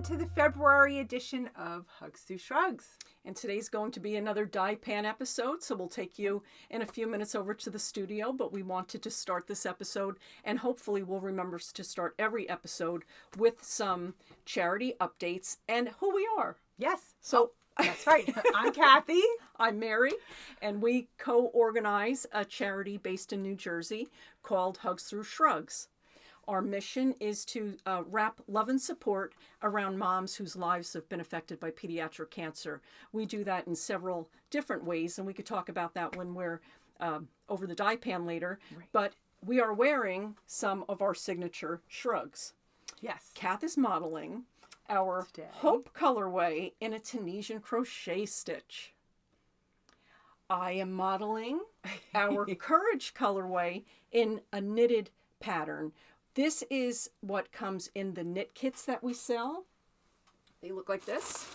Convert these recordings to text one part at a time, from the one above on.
to the February edition of Hugs Through Shrugs. And today's going to be another dye pan episode, so we'll take you in a few minutes over to the studio, but we wanted to start this episode, and hopefully we'll remember to start every episode with some charity updates and who we are. Yes. So that's right. I'm Kathy. I'm Mary, and we co-organize a charity based in New Jersey called Hugs Through Shrugs. Our mission is to wrap love and support around moms whose lives have been affected by pediatric cancer. We do that in several different ways, and we could talk about that when we're over the dye pan later. Right. But we are wearing some of our signature shrugs. Yes. Kath is modeling our Today. Hope colorway in a Tunisian crochet stitch. I am modeling our Courage colorway in a knitted pattern. This is what comes in the knit kits that we sell. They look like this.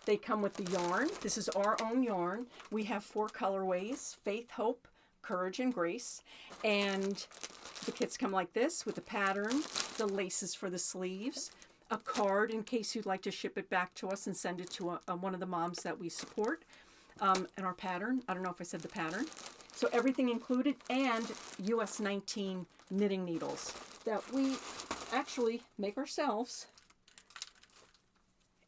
They come with the yarn. This is our own yarn. We have 4 colorways: Faith, Hope, Courage, and Grace. And the kits come like this with the pattern, the laces for the sleeves, a card in case you'd like to ship it back to us and send it to one of the moms that we support. And our pattern. I don't know if I said the pattern. So everything included, and US 19 knitting needles that we actually make ourselves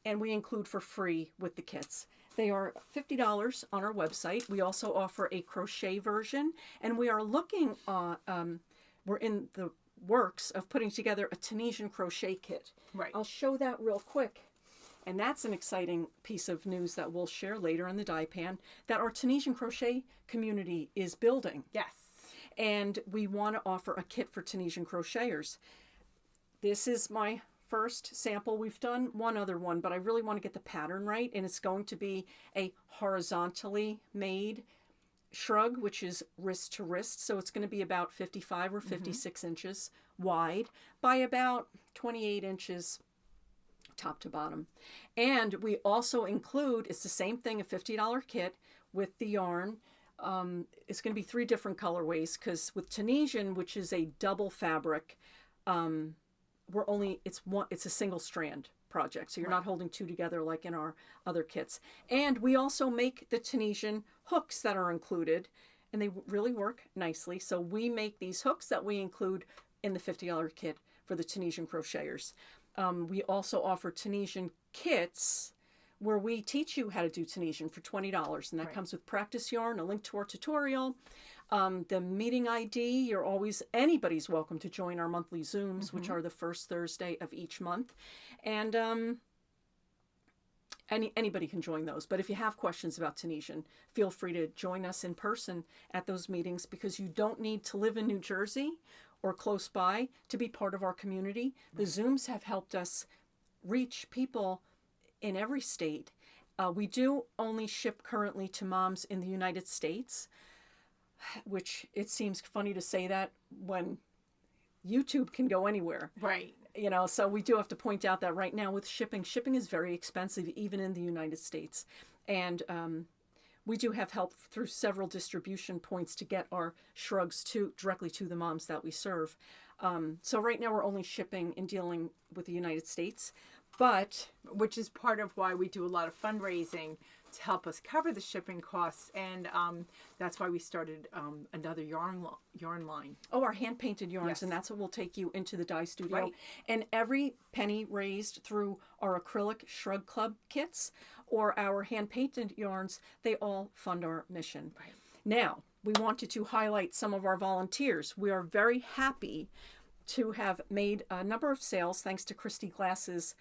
and we include for free with the kits. They are $50 on our website. We also offer a crochet version, and we are looking, we're in the works of putting together a Tunisian crochet kit. Right. I'll show that real quick. And that's an exciting piece of news that we'll share later in the dye pan, that our Tunisian crochet community is building. Yes. And we want to offer a kit for Tunisian crocheters. This is my first sample. We've done one other one, but I really want to get the pattern right. And it's going to be a horizontally made shrug, which is wrist to wrist. So it's going to be about 55 or 56 inches wide by about 28 inches top to bottom. And we also include, it's the same thing, a $50 kit with the yarn. It's going to be 3 different colorways, because with Tunisian, which is a double fabric, it's a single strand project. So you're not holding 2 together like in our other kits. And we also make the Tunisian hooks that are included, and they really work nicely. So we make these hooks that we include in the $50 kit for the Tunisian crocheters. We also offer Tunisian kits where we teach you how to do Tunisian for $20, and that comes with practice yarn, a link to our tutorial, the meeting ID. Anybody's welcome to join our monthly Zooms, which are the first Thursday of each month, and anybody can join those. But if you have questions about Tunisian, feel free to join us in person at those meetings, because you don't need to live in New Jersey or close by to be part of our community. The Zooms have helped us reach people in every state. We do only ship currently to moms in the United States, which it seems funny to say that when YouTube can go anywhere. Right. You know, so we do have to point out that right now with shipping is very expensive even in the United States. And we do have help through several distribution points to get our shrugs directly to the moms that we serve. So right now we're only shipping and dealing with the United States, which is part of why we do a lot of fundraising to help us cover the shipping costs, and that's why we started another yarn line. Oh, our hand-painted yarns, yes. And that's what will take you into the dye studio. Right. And every penny raised through our acrylic Shrug Club kits or our hand-painted yarns, they all fund our mission. Right. Now, we wanted to highlight some of our volunteers. We are very happy to have made a number of sales thanks to Christy Glass's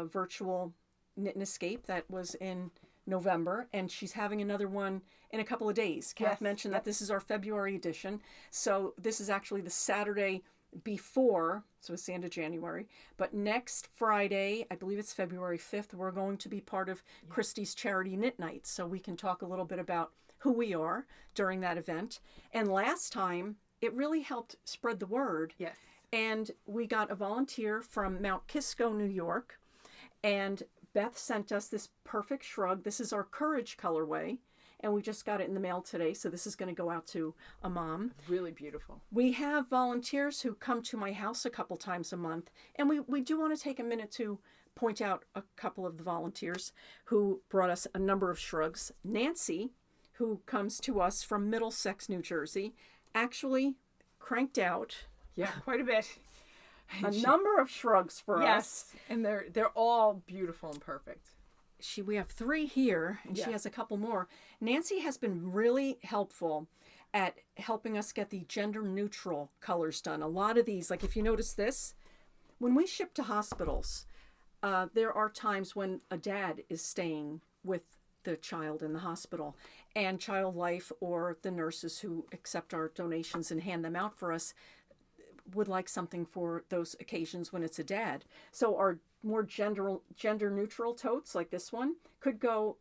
virtual Knit and Escape that was in November, and she's having another one in a couple of days. Kath mentioned that this is our February edition, so this is actually the Saturday before, so it's the end of January, but next Friday, I believe it's February 5th, we're going to be part of Christy's Charity Knit Night, so we can talk a little bit about who we are during that event. And last time, it really helped spread the word. Yes. And we got a volunteer from Mount Kisco, New York, and Beth sent us this perfect shrug. This is our Courage colorway, and we just got it in the mail today, so this is going to go out to a mom. Really beautiful. We have volunteers who come to my house a couple times a month, and we do want to take a minute to point out a couple of the volunteers who brought us a number of shrugs. Nancy, who comes to us from Middlesex, New Jersey, actually cranked out quite a bit. a number of shrugs for us. Yes, and they're all beautiful and perfect. We have 3 here, and she has a couple more. Nancy has been really helpful at helping us get the gender neutral colors done. A lot of these, like if you notice this, when we ship to hospitals, there are times when a dad is staying with the child in the hospital, and Child Life or the nurses who accept our donations and hand them out for us would like something for those occasions when it's a dad. So our more gender neutral totes like this one could go,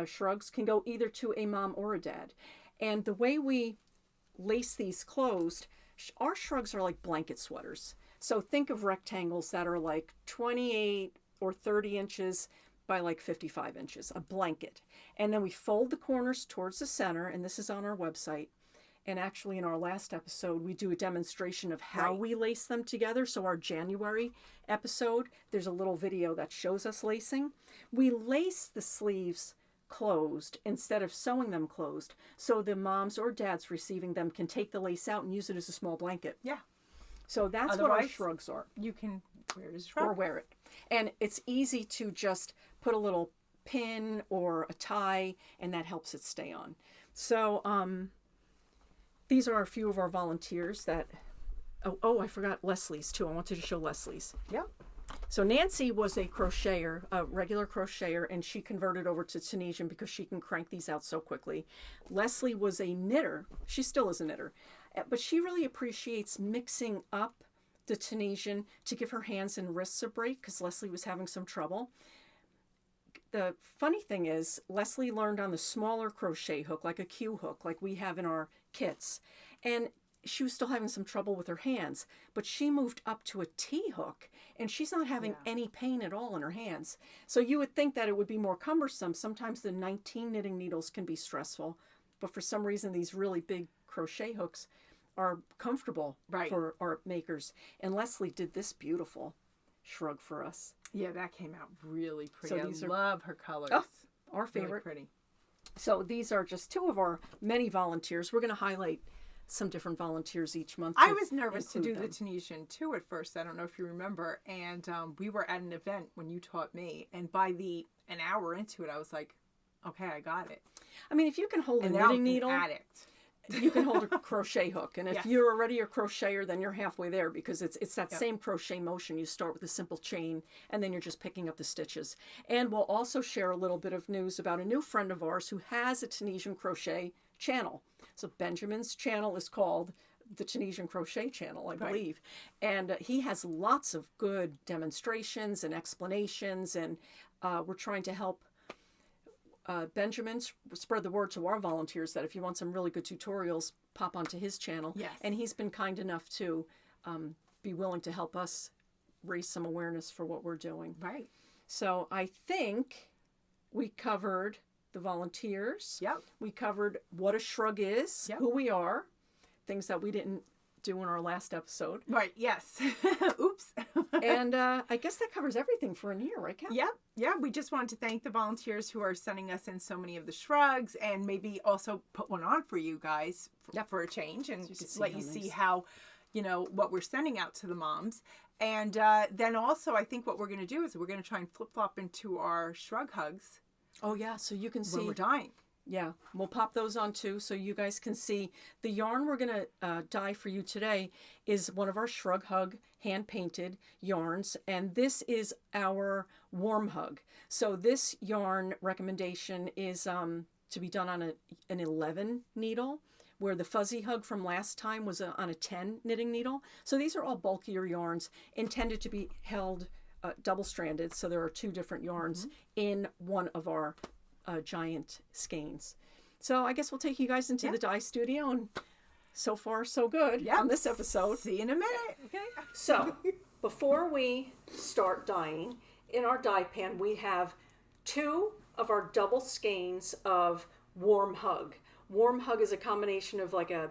shrugs can go either to a mom or a dad. And the way we lace these closed, our shrugs are like blanket sweaters. So think of rectangles that are like 28 or 30 inches by like 55 inches, a blanket. And then we fold the corners towards the center, and this is on our website. And actually in our last episode, we do a demonstration of how we lace them together. So our January episode, there's a little video that shows us lacing. We lace the sleeves closed instead of sewing them closed, so the moms or dads receiving them can take the lace out and use it as a small blanket. Yeah. So that's what our shrugs are. You can wear it as a shrug. Or wear it. And it's easy to just put a little pin or a tie, and that helps it stay on. So these are a few of our volunteers that... Oh, I forgot Leslie's too. I wanted to show Leslie's. Yep. So Nancy was a crocheter, a regular crocheter, and she converted over to Tunisian because she can crank these out so quickly. Leslie was a knitter. She still is a knitter. But she really appreciates mixing up the Tunisian to give her hands and wrists a break because Leslie was having some trouble. The funny thing is, Leslie learned on the smaller crochet hook, like a Q hook, like we have in our kits. And she was still having some trouble with her hands, but she moved up to a T hook, and she's not having any pain at all in her hands. So you would think that it would be more cumbersome. Sometimes the 19 knitting needles can be stressful, but for some reason these really big crochet hooks are comfortable for art makers. And Leslie did this beautiful shrug for us. Yeah, that came out really pretty. So these love her colors. Oh, our favorite. Really pretty. So these are just 2 of our many volunteers. We're going to highlight some different volunteers each month. I was nervous to do them. the Tunisian too at first. I don't know if you remember. And we were at an event when you taught me. And by an hour into it, I was like, okay, I got it. I mean, if you can hold a now knitting I'm needle, an addict. you can hold a crochet hook. And if Yes. you're already a crocheter, then you're halfway there because it's that same crochet motion. You start with a simple chain, and then you're just picking up the stitches. And we'll also share a little bit of news about a new friend of ours who has a Tunisian crochet channel. So Benjamin's channel is called the Tunisian Crochet Channel, I believe. And he has lots of good demonstrations and explanations, and we're trying to help Benjamin spread the word to our volunteers that if you want some really good tutorials, pop onto his channel. Yes. And he's been kind enough to be willing to help us raise some awareness for what we're doing. Right. So I think we covered the volunteers. Yep. We covered what a shrug is, who we are, things that we didn't do in our last episode. Right, yes. Oops. And I guess that covers everything for a year, right, Kat? Yep. Yeah, we just wanted to thank the volunteers who are sending us in so many of the shrugs, and maybe also put one on for you guys for a change, and so let you see how, what we're sending out to the moms. And then also, I think what we're going to do is we're going to try and flip-flop into our shrug hugs. Oh, yeah, so you can see. When we're dyeing. Yeah, we'll pop those on too so you guys can see. The yarn we're going to dye for you today is one of our Shrug Hug hand-painted yarns, and this is our warm hug. So this yarn recommendation is to be done on an 11 needle, where the fuzzy hug from last time was on a 10 knitting needle. So these are all bulkier yarns intended to be held double-stranded, so there are 2 different yarns in one of our giant skeins. So I guess we'll take you guys into the dye studio, and so far so good on this episode. See you in a minute. Okay. So before we start dyeing, in our dye pan we have 2 of our double skeins of Warm Hug. Warm Hug is a combination of like a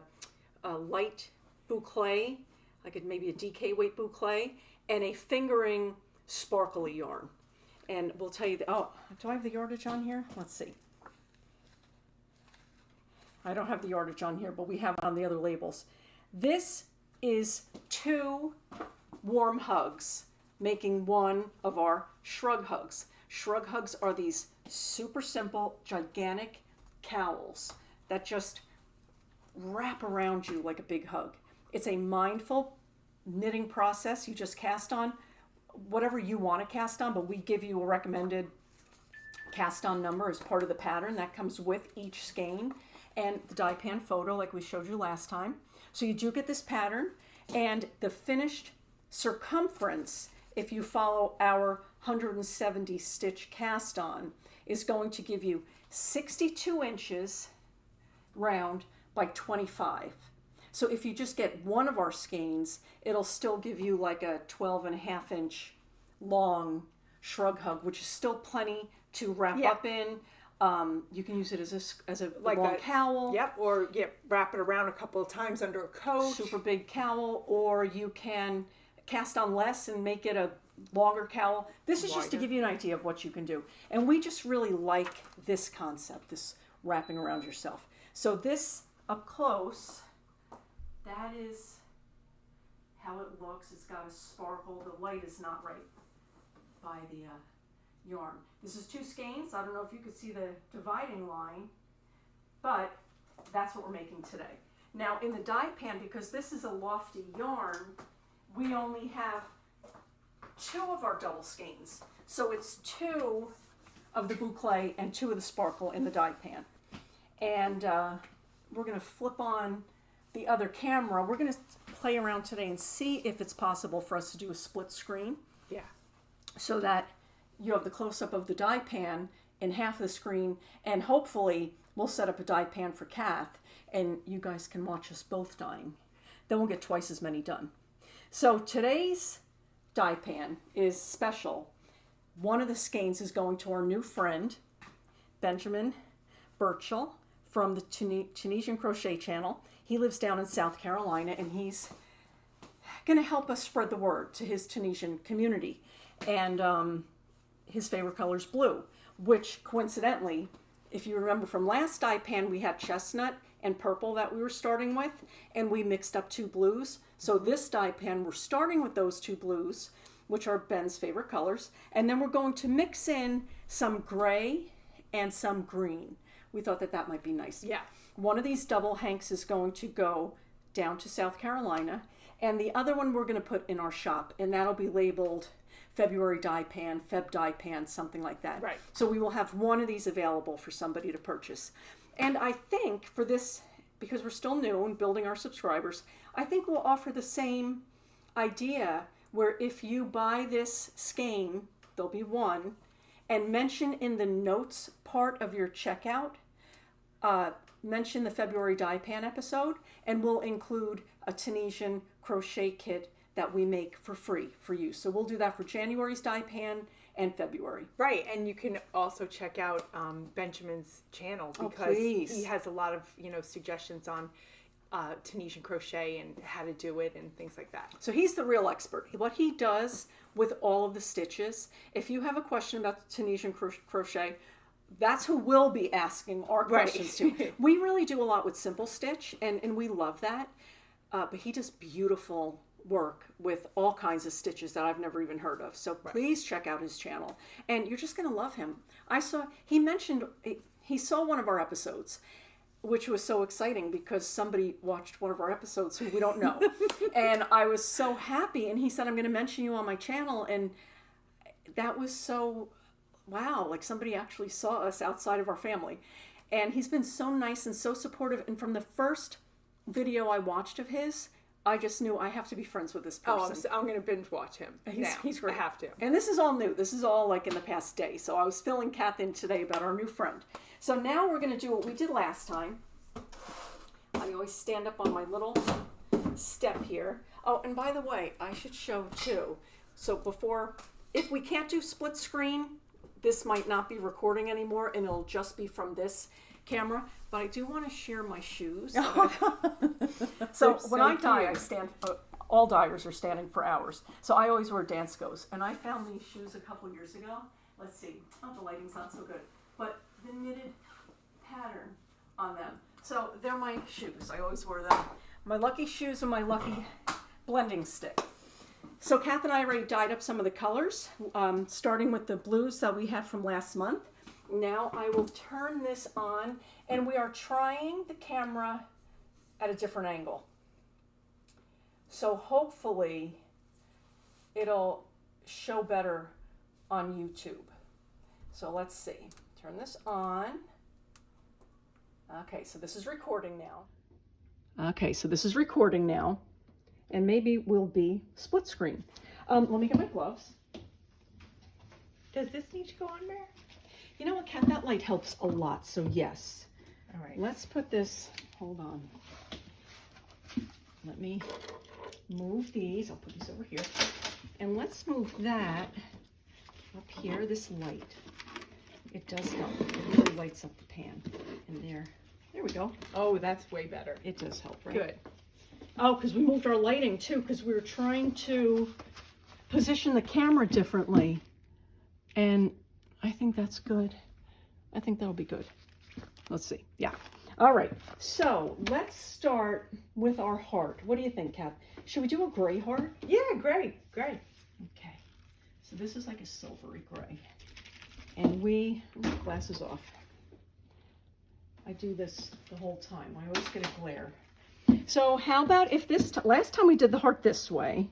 light boucle, like maybe a DK weight boucle, and a fingering sparkly yarn. And we'll tell you, oh, do I have the yardage on here? Let's see. I don't have the yardage on here, but we have it on the other labels. This is 2 Warm Hugs, making one of our Shrug Hugs. Shrug Hugs are these super simple, gigantic cowls that just wrap around you like a big hug. It's a mindful knitting process. You just cast on whatever you want to cast on, but we give you a recommended cast on number as part of the pattern that comes with each skein, and the die pan photo like we showed you last time. So you do get this pattern, and the finished circumference, if you follow our 170 stitch cast on, is going to give you 62 inches round by 25. So if you just get one of our skeins, it'll still give you like a 12.5 inch long Shrug Hug, which is still plenty to wrap up in. You can use it as a like long cowl. Yep, or wrap it around a couple of times under a coat. Super big cowl, or you can cast on less and make it a longer cowl. This is just to give you an idea of what you can do. And we just really like this concept, this wrapping around yourself. So this up close, that is how it looks. It's got a sparkle. The light is not right by the yarn. This is 2 skeins. I don't know if you could see the dividing line, but that's what we're making today. Now in the die pan, because this is a lofty yarn, we only have 2 of our double skeins. So it's 2 of the boucle and 2 of the sparkle in the die pan. And we're going to flip on the other camera. We're going to play around today and see if it's possible for us to do a split screen. Yeah. So that you have the close-up of the die pan in half the screen, and hopefully we'll set up a die pan for Kath, and you guys can watch us both dyeing. Then we'll get twice as many done. So today's die pan is special. One of the skeins is going to our new friend, Benjamin Burchell, from the Tunisian Crochet Channel. He lives down in South Carolina, and he's going to help us spread the word to his Tunisian community. And his favorite color is blue, which coincidentally, if you remember from last die pan, we had chestnut and purple that we were starting with, and we mixed up 2 blues. So this die pan, we're starting with those 2 blues, which are Ben's favorite colors, and then we're going to mix in some gray and some green. We thought that that might be nice. Yeah. One of these double hanks is going to go down to South Carolina, and the other one we're going to put in our shop, and that'll be labeled February die pan, Feb die pan, something like that. Right. So we will have one of these available for somebody to purchase. And I think for this, because we're still new and building our subscribers, I think we'll offer the same idea where if you buy this skein, there'll be one, and mention in the notes part of your checkout, mention the February die pan episode, and we'll include a Tunisian crochet kit that we make for free for you. So we'll do that for January's die pan and February. Right, and you can also check out Benjamin's channel, because he has a lot of suggestions on Tunisian crochet and how to do it and things like that. So he's the real expert. What he does with all of the stitches, if you have a question about Tunisian crochet, that's who we'll be asking our questions to. We really do a lot with simple stitch, and we love that. But he does beautiful work with all kinds of stitches that I've never even heard of. So please check out his channel, and you're just going to love him. He saw one of our episodes, which was so exciting because somebody watched one of our episodes who we don't know. And I was so happy, and he said, I'm going to mention you on my channel, and that was so wow, like somebody actually saw us outside of our family. And he's been so nice and so supportive, and from the first video I watched of his, I just knew I have to be friends with this person. I'm going to binge watch him. He's great. I have to. And this is all new. This is all like in the past day. So I was filling Kath in today about our new friend. So now we're going to do what we did last time. I always stand up on my little step here. Oh, and by the way, I should show too. So if we can't do split screen, this might not be recording anymore, and it'll just be from this camera, but I do want to share my shoes. So when I dye, I stand. All dyers are standing for hours, so I always wear Danskos. And I found these shoes a couple years ago. Let's see. Oh, the lighting's not so good, but the knitted pattern on them. So they're my shoes. I always wear them. My lucky shoes and my lucky blending stick. So Kath and I already dyed up some of the colors, starting with the blues that we had from last month. Now I will turn this on, and we are trying the camera at a different angle. So hopefully it'll show better on YouTube. So let's see. Turn this on. Okay, so this is recording now. Okay, so this is recording now. And maybe we'll be split screen. Let me get my gloves. Does this need to go on there? You know what, Kat? That light helps a lot, so yes. All right. Let's put this, hold on. Let me move these. I'll put these over here. And let's move that up here, this light. It does help. It really lights up the pan. And there we go. Oh, that's way better. It does help, right? Good. Oh, because we moved our lighting too, because we were trying to position the camera differently. And I think that's good. I think that'll be good. Let's see. Yeah. All right. So let's start with our heart. What do you think, Kath? Should we do a gray heart? Yeah, great. Great. Okay. So this is like a silvery gray. And glasses off. I do this the whole time. I always get a glare. So how about if last time we did the heart this way,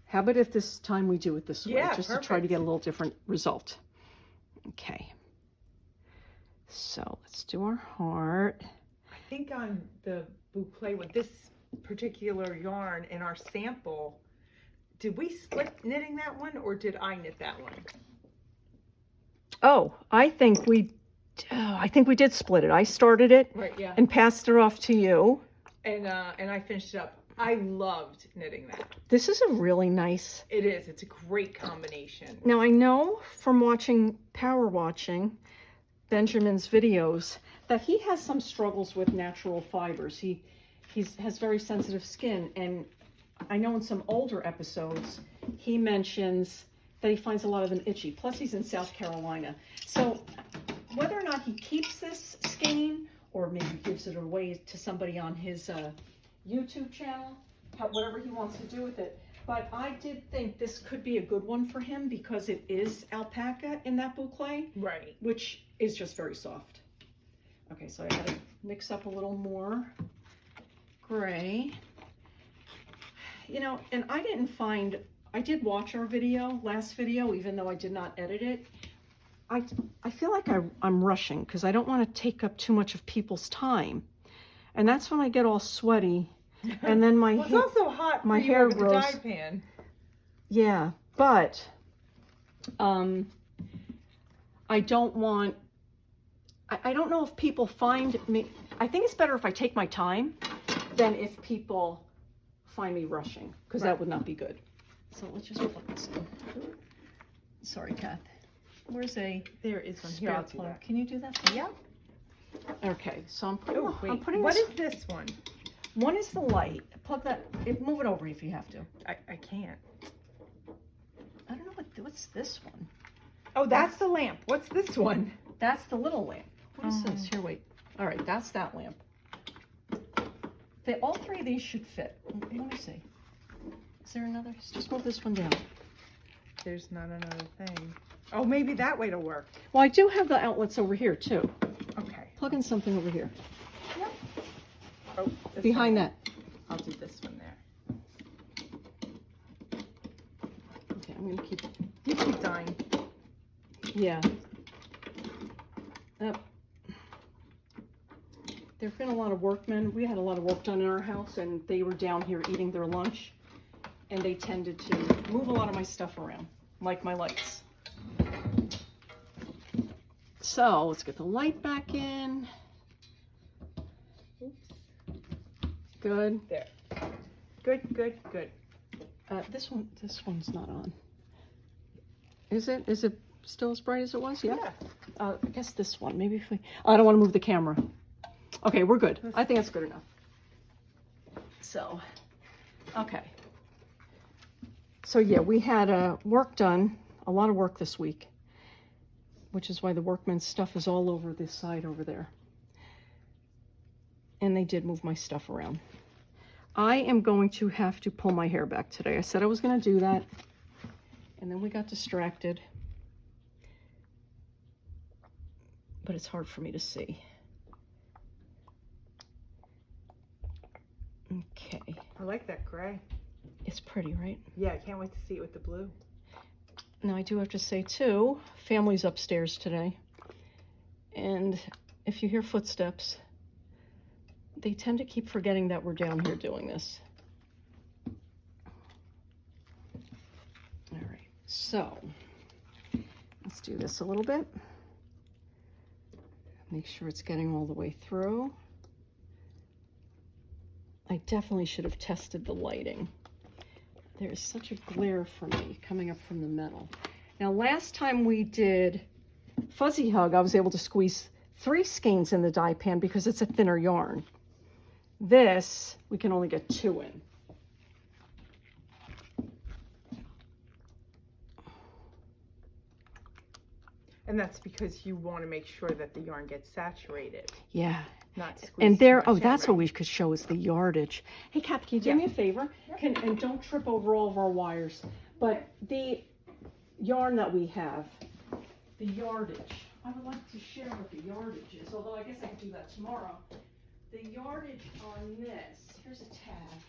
how about if this time we do it this way? Yeah, just perfect. To try to get a little different result. Okay. So let's do our heart. I think on the boucle with this particular yarn in our sample, did we split knitting that one or did I knit that one? Oh, I think we did split it. I started it Right, yeah. and passed it off to you. And I finished it up. I loved knitting that. This is a really nice. It is. It's a great combination. Now I know from power watching Benjamin's videos that he has some struggles with natural fibers. He has very sensitive skin, and I know in some older episodes he mentions that he finds a lot of them itchy. Plus he's in South Carolina. So whether or not he keeps this skein or maybe gives it away to somebody on his YouTube channel, whatever he wants to do with it. But I did think this could be a good one for him because it is alpaca in that boucle, Right. which is just very soft. Okay, so I gotta mix up a little more gray. You know, and I did watch our last video, even though I did not edit it. I feel like I'm rushing because I don't want to take up too much of people's time. And that's when I get all sweaty. And then my Well, it's also hot. my for you hair over the grows. dye pan. Yeah, but I don't want. I don't know if people find me. I think it's better if I take my time than if people find me rushing, because that would not be good. So let's just plug this in. Sorry, Kath. Where's There is one here. spare I'll do plug? that. Can you do that? Yeah. Okay, so I'm putting. Oh, wait. I'm putting What this. is this one? One is the light. Plug that. Move it over if you have to. I can't. I don't know what's this one. Oh, that's the lamp. What's this one? That's the little lamp. What is this? Here, wait. All right, that's that lamp. All three of these should fit. Let me see. Is there another? Just move this one down. There's not another thing. Oh, maybe that way to work. Well, I do have the outlets over here too. Okay. Plug in something over here. Yep. Oh, this Behind one. that. I'll do this one there. Okay, I'm gonna keep. You keep dying. Yeah. There've been a lot of workmen. We had a lot of work done in our house, and they were down here eating their lunch, and they tended to move a lot of my stuff around, like my lights. So let's get the light back in. Oops. Good. There. Good, good, good. This one's not on. Is it? Is it? still as bright as it was? Yeah. Yeah. I guess this one. Maybe if we... I don't want to move the camera. Okay, we're good. I think that's good enough. So, okay. So yeah, we had work done, a lot of work this week, which is why the workman's stuff is all over this side over there. And they did move my stuff around. I am going to have to pull my hair back today. I said I was going to do that, and then we got distracted. But it's hard for me to see. Okay. I like that gray. It's pretty, right? Yeah, I can't wait to see it with the blue. Now, I do have to say, too, family's upstairs today. And if you hear footsteps, they tend to keep forgetting that we're down here doing this. All right, so let's do this a little bit. Make sure it's getting all the way through. I definitely should have tested the lighting. There is such a glare for me coming up from the metal. Now, last time we did Fuzzy Hug, I was able to squeeze 3 skeins in the dye pan because it's a thinner yarn. This, we can only get 2 in. And that's because you want to make sure that the yarn gets saturated. Yeah. Not squeezed. And there, too much oh, that's in, what we could show is the yardage. Hey, Kath, can you do me a favor? And don't trip over all of our wires. But the yarn that we have, the yardage, I would like to share what the yardage is, although I guess I could do that tomorrow. The yardage on this, here's a tag.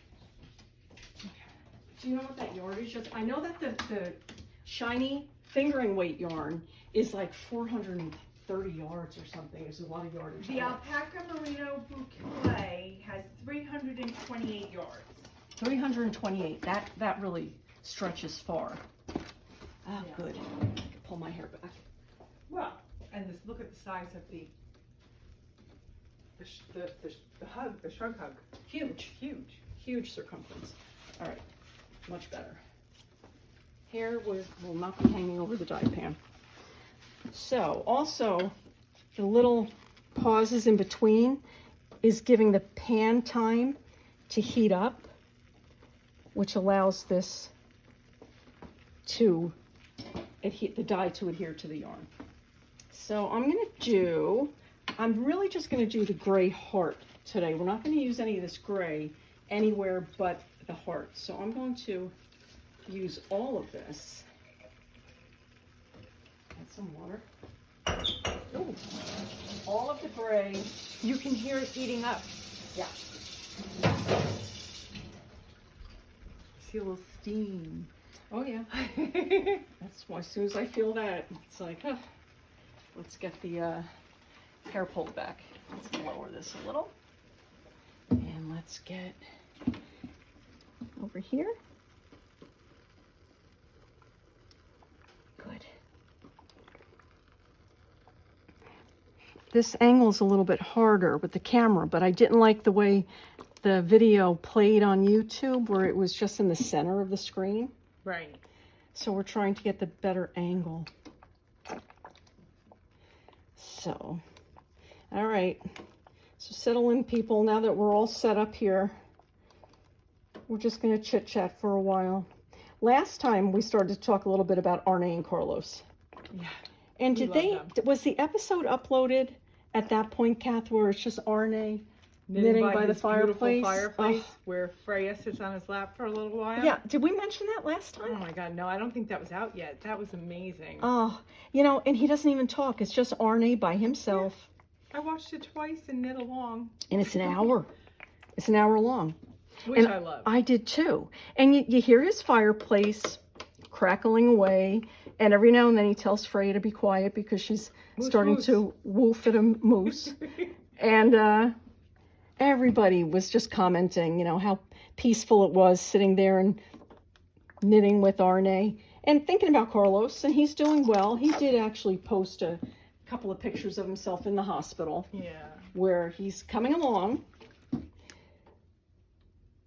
Do you know what that yardage is? I know that the shiny fingering weight yarn is like 430 yards or something. There's a lot of yardage. The alpaca merino boucle has 328 yards. 328. That really stretches far. Oh, Yeah. good. Pull my hair back. Well, and just look at the size of the hug, the shrug hug. Huge. Huge. Huge circumference. All right, much better. Hair will not be hanging over the dye pan. So also, the little pauses in between is giving the pan time to heat up, which allows this to adhere, the dye to adhere to the yarn. So I'm really just gonna do the gray heart today. We're not gonna use any of this gray anywhere but the heart. So I'm going to use all of this. Add some water. Ooh. All of the gray. You can hear it eating up. Yeah. See a little steam. Oh yeah. That's why as soon as I feel that, it's like, let's get the hair pulled back. Let's lower this a little. And let's get over here. Good. This angle's a little bit harder with the camera, but I didn't like the way the video played on YouTube where it was just in the center of the screen. Right. So we're trying to get the better angle. So, all right. So settle in, people. Now that we're all set up here, we're just going to chit-chat for a while. Last time we started to talk a little bit about Arne and Carlos. Yeah. And was the episode uploaded at that point, Kath, where it's just Arne knitting by the fireplace? Where Freya sits on his lap for a little while? Yeah. Did we mention that last time? Oh my God, no, I don't think that was out yet. That was amazing. Oh, and he doesn't even talk. It's just Arne by himself. Yeah. I watched it twice and knit along. And it's an hour. It's an hour long. Which I love. I did too. And you hear his fireplace crackling away. And every now and then he tells Freya to be quiet because she's starting to woof at a moose. And everybody was just commenting, how peaceful it was sitting there and knitting with Arne. And thinking about Carlos, and he's doing well. He did actually post a couple of pictures of himself in the hospital. Yeah. Where he's coming along.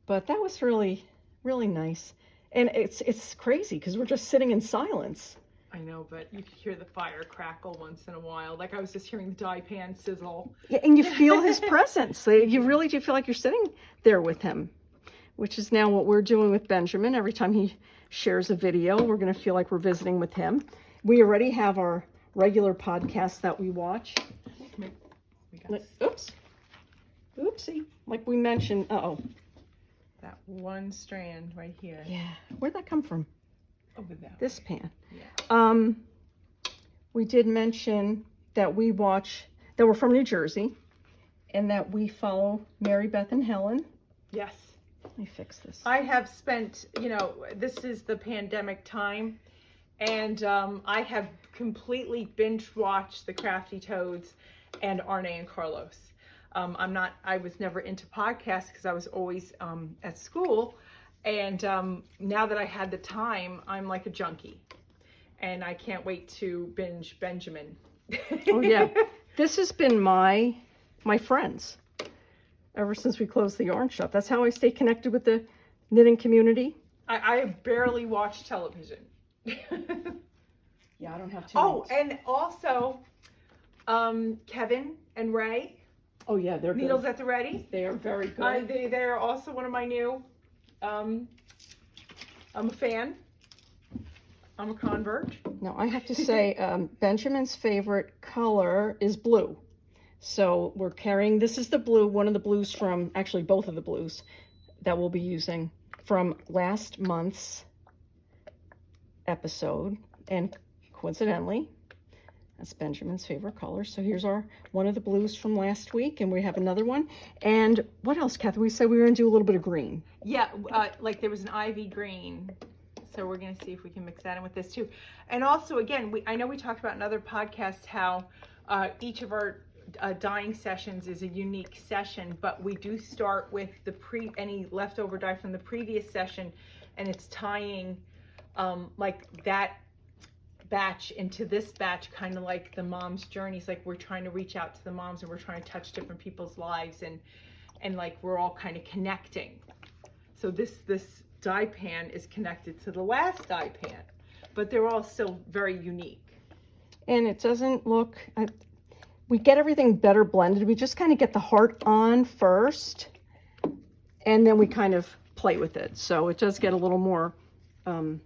But that was really, really nice. And it's crazy because we're just sitting in silence. I know, but you could hear the fire crackle once in a while. Like I was just hearing the dye pan sizzle. Yeah, and you feel his presence. You really do feel like you're sitting there with him, which is now what we're doing with Benjamin. Every time he shares a video, we're going to feel like we're visiting with him. We already have our regular podcast that we watch. Oops. Oopsie. Like we mentioned. Uh-oh. That one strand right here. Yeah. Where'd that come from? Over there. This pan. Yeah. We did mention that we watch, that we're from New Jersey, and that we follow Mary Beth and Helen. Yes. Let me fix this. I have spent, this is the pandemic time, and I have completely binge watched the Crafty Toads and Arne and Carlos. I was never into podcasts because I was always at school. And now that I had the time, I'm like a junkie. And I can't wait to binge Benjamin. Oh, yeah. This has been my friends ever since we closed the yarn shop. That's how I stay connected with the knitting community. I barely watch television. Yeah, I don't have too much. And also Kevin and Ray. Oh, yeah, they're Needles good. at the Ready. They are very good. They're also one of my new... I'm a fan. I'm a convert. Now, I have to say, Benjamin's favorite color is blue. So we're carrying, this is the blue, one of the blues from, actually both of the blues that we'll be using from last month's episode. And coincidentally, that's Benjamin's favorite color. So here's one of the blues from last week, and we have another one. And what else, Kathy? We said we were going to do a little bit of green. Yeah, like there was an ivy green. So we're going to see if we can mix that in with this too. And also, again, I know we talked about in other podcasts how each of our dyeing sessions is a unique session, but we do start with any leftover dye from the previous session, and it's tying like that batch into this batch, kind of like the mom's journeys. Like we're trying to reach out to the moms, and we're trying to touch different people's lives, and like we're all kind of connecting. So this dye pan is connected to the last dye pan, but they're all still very unique. And it doesn't look, we get everything better blended. We just kind of get the heart on first, and then we kind of play with it. So it does get a little more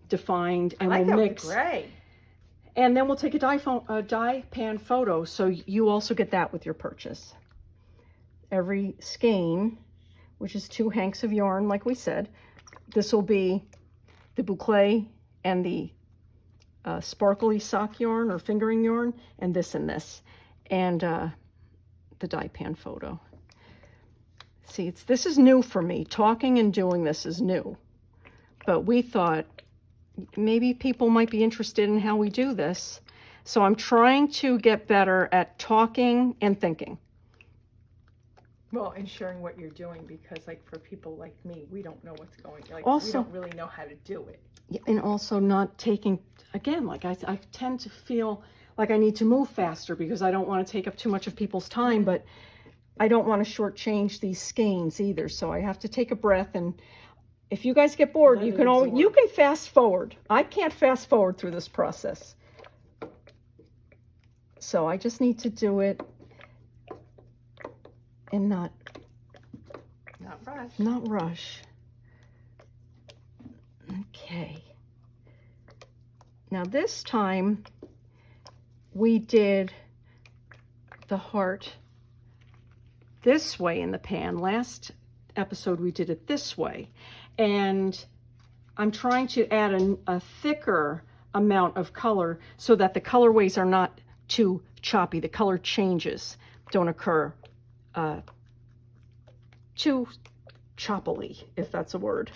defined, and we'll mix. Gray. And then we'll take a dye pan photo, so you also get that with your purchase. Every skein, which is 2 hanks of yarn, like we said. This will be the boucle and the sparkly sock yarn or fingering yarn, and this, and the dye pan photo. See, this is new for me. Talking and doing this is new, but we thought maybe people might be interested in how we do this. So I'm trying to get better at talking and thinking. Well, and sharing what you're doing, because like for people like me, we don't know what's going on. Like also, we don't really know how to do it. Yeah, and also not taking, again, like I tend to feel like I need to move faster because I don't want to take up too much of people's time, but I don't want to shortchange these skeins either. So I have to take a breath, and if you guys get bored, you can fast forward. I can't fast forward through this process. So I just need to do it and not rush. Not rush. Okay. Now this time we did the heart this way in the pan. Last episode we did it this way. And I'm trying to add a thicker amount of color so that the colorways are not too choppy. The color changes don't occur too choppily, if that's a word.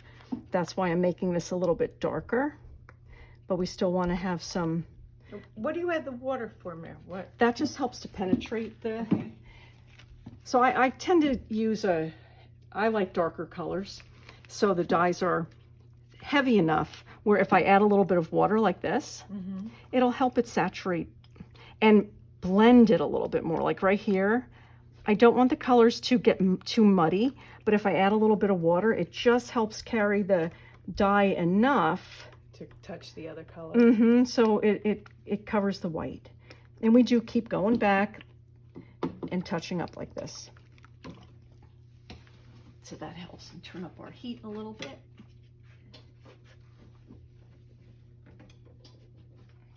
That's why I'm making this a little bit darker, but we still want to have some. What do you add the water for, Mary? What? That just helps to penetrate the. Okay. So I tend to use I like darker colors. So the dyes are heavy enough where if I add a little bit of water like this, it'll help it saturate and blend it a little bit more. Like right here, I don't want the colors to get too muddy, but if I add a little bit of water, it just helps carry the dye enough to touch the other color. So it covers the white. And we do keep going back and touching up like this. So that helps. And turn up our heat a little bit.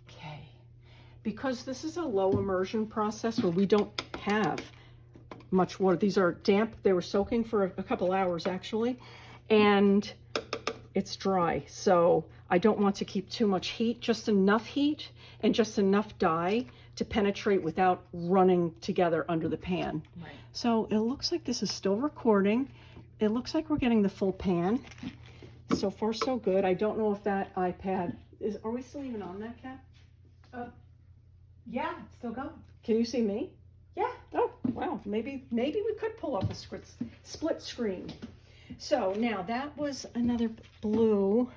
Okay. Because this is a low immersion process where we don't have much water. These are damp. They were soaking for a couple hours actually. And it's dry. So I don't want to keep too much heat, just enough heat and just enough dye to penetrate without running together under the pan. Right. So it looks like this is still recording. It looks like we're getting the full pan. So far, so good. I don't know if that iPad is, are we still even on that, Kat? Yeah, it's still going. Can you see me? Yeah. Oh, wow. Maybe we could pull off a split screen. So now that was another blue.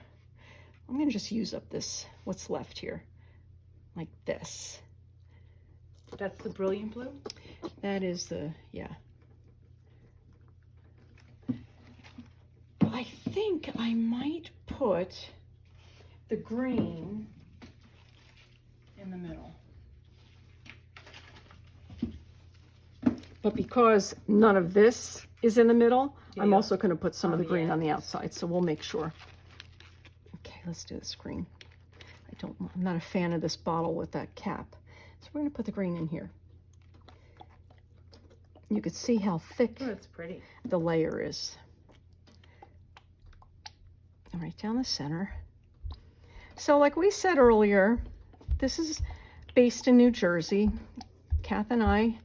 I'm going to just use up this, what's left here, like this. That's the brilliant blue? That is the, yeah. I think I might put the green in the middle. But because none of this is in the middle, I'm Yeah. also going to put some of the green yeah. on the outside, so we'll make sure. Okay, let's do this green. I'm not a fan of this bottle with that cap. So we're going to put the green in here. You could see how thick Oh, that's pretty. the layer is. Right down the center. So like we said earlier, this is based in New Jersey. Kath and I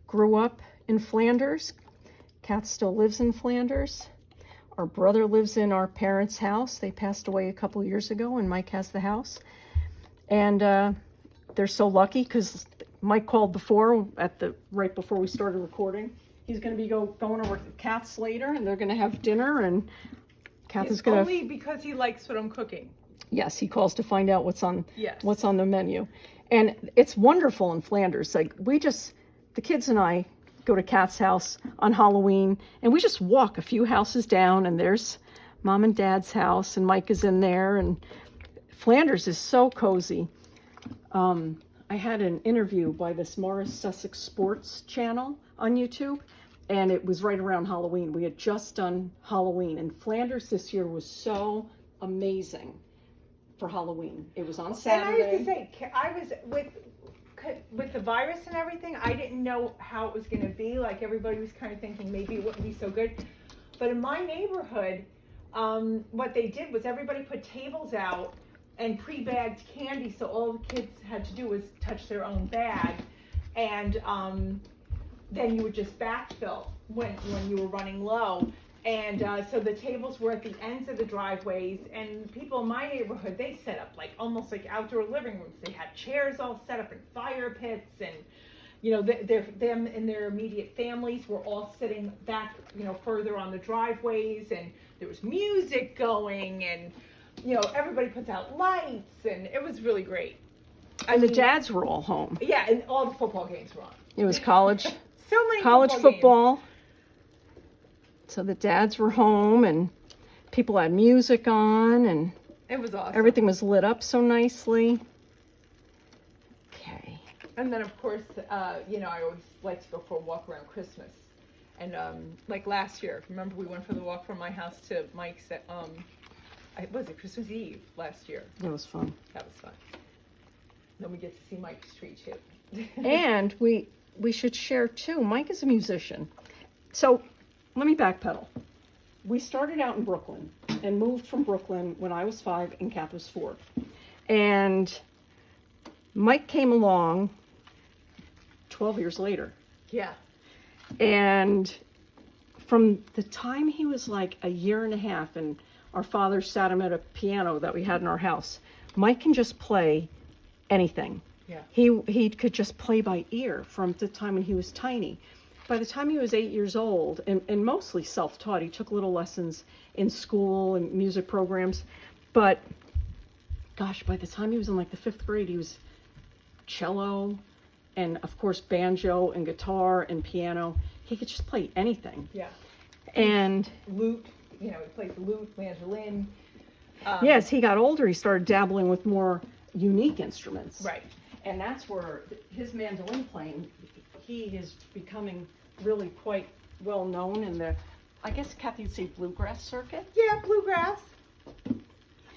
grew up in Flanders. Kath still lives in Flanders. Our brother lives in our parents' house. They passed away a couple years ago, and Mike has the house. And they're so lucky because Mike called before, right before we started recording. He's going to be going over to Kath's later, and they're going to have dinner, and Kath is going to... Only because he likes what I'm cooking. Yes, he calls to find out what's on Yes. what's on the menu. And it's wonderful in Flanders. Like the kids and I go to Kat's house on Halloween, and we just walk a few houses down, and there's Mom and Dad's house, and Mike is in there, and Flanders is so cozy. I had an interview by this Morris Sussex Sports channel on YouTube, and it was right around Halloween. We had just done Halloween, and Flanders this year was so amazing for Halloween. It was on Saturday. And I have to say, I was with the virus and everything, I didn't know how it was going to be. Like everybody was kind of thinking maybe it wouldn't be so good. But in my neighborhood, what they did was everybody put tables out and pre-bagged candy, so all the kids had to do was touch their own bag, and then you would just backfill when you were running low. And so the tables were at the ends of the driveways, and people in my neighborhood, they set up like almost like outdoor living rooms. They had chairs all set up in fire pits, and you know, them and their immediate families were all sitting back, you know, further on the driveways, and there was music going, and you know, everybody puts out lights, and it was really great. And the dads were all home. Yeah, and all the football games were on. It was college. So many college football football. So the dads were home, and people had music on, and It was awesome. everything was lit up so nicely. Okay. And then, of course, you know, I always like to go for a walk around Christmas. And like last year, remember we went for the walk from my house to Mike's at, was it Christmas Eve last year? It was fun. That was fun. Then we get to see Mike's tree too. And we should share too, Mike is a musician. So let me backpedal. We started out in Brooklyn and moved from Brooklyn when I was 5 and Kath was 4. And Mike came along 12 years later. Yeah. And from the time he was like a year and a half, and our father sat him at a piano that we had in our house, Mike can just play anything. Yeah. He could just play by ear from the time when he was tiny. By the time he was 8 years old, and mostly self-taught, he took little lessons in school and music programs. But gosh, by the time he was in like the 5th grade, he was cello and of course banjo and guitar and piano. He could just play anything. Yeah. And Lute, you know, he plays the lute, mandolin, Yeah, as he got older, he started dabbling with more unique instruments. Right. And that's where his mandolin playing, he is becoming really quite well known in the, I guess, Kathy would say bluegrass circuit. Yeah, bluegrass.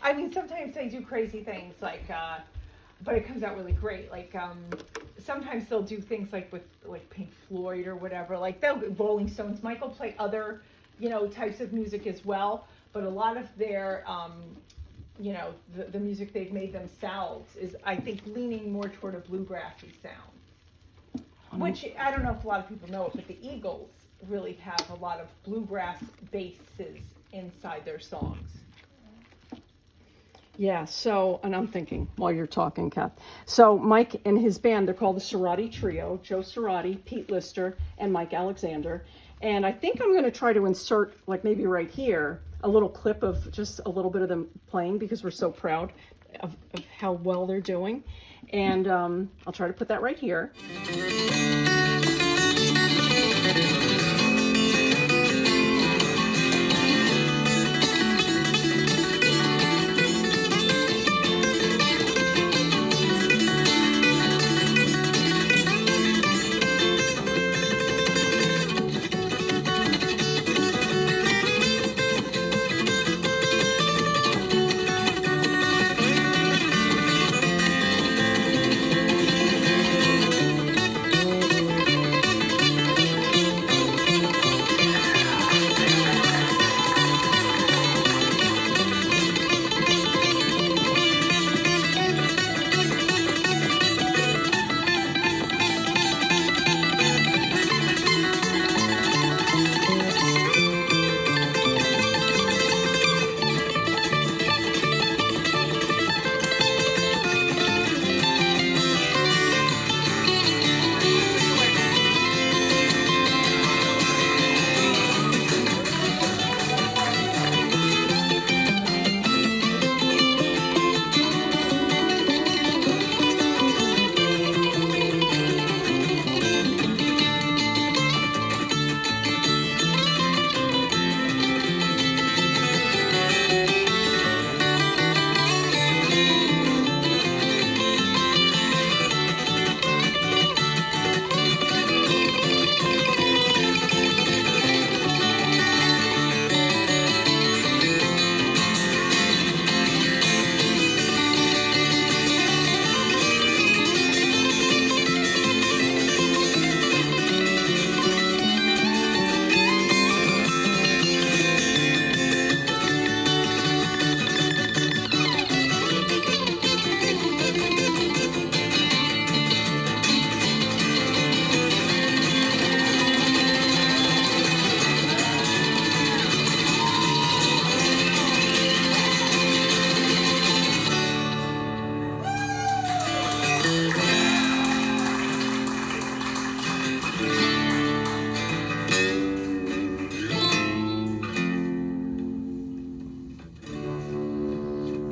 I mean, sometimes they do crazy things like, but it comes out really great. Like, sometimes they'll do things like with like Pink Floyd or whatever. Like Rolling Stones. Michael play other, types of music as well. But a lot of their, the music they've made themselves is, I think, leaning more toward a bluegrassy sound. Which I don't know if a lot of people know it, but the Eagles really have a lot of bluegrass bases inside their songs. Yeah, so, and I'm thinking while you're talking, Kath. So Mike and his band, they're called the Cerati Trio, Joe Cerati, Pete Lister, and Mike Alexander. And I think I'm going to try to insert, like maybe right here, a little clip of just a little bit of them playing because we're so proud of how well they're doing. And I'll try to put that right here.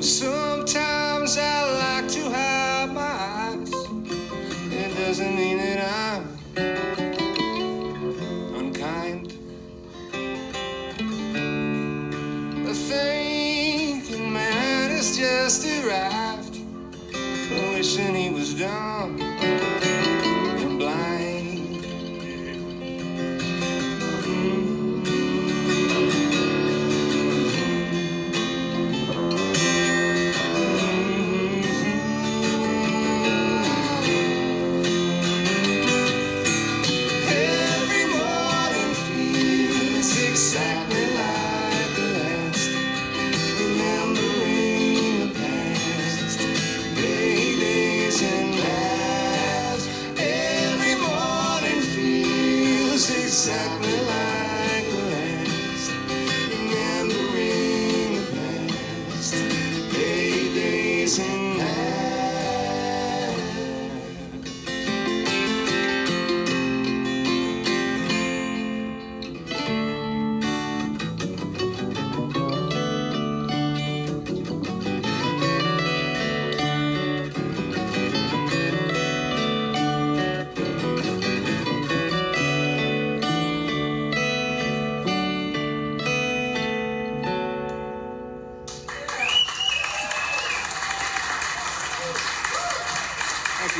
Sometimes I like to hide my eyes. It doesn't mean that I'm unkind. The thinking man has just arrived, wishing he was dumb and blind.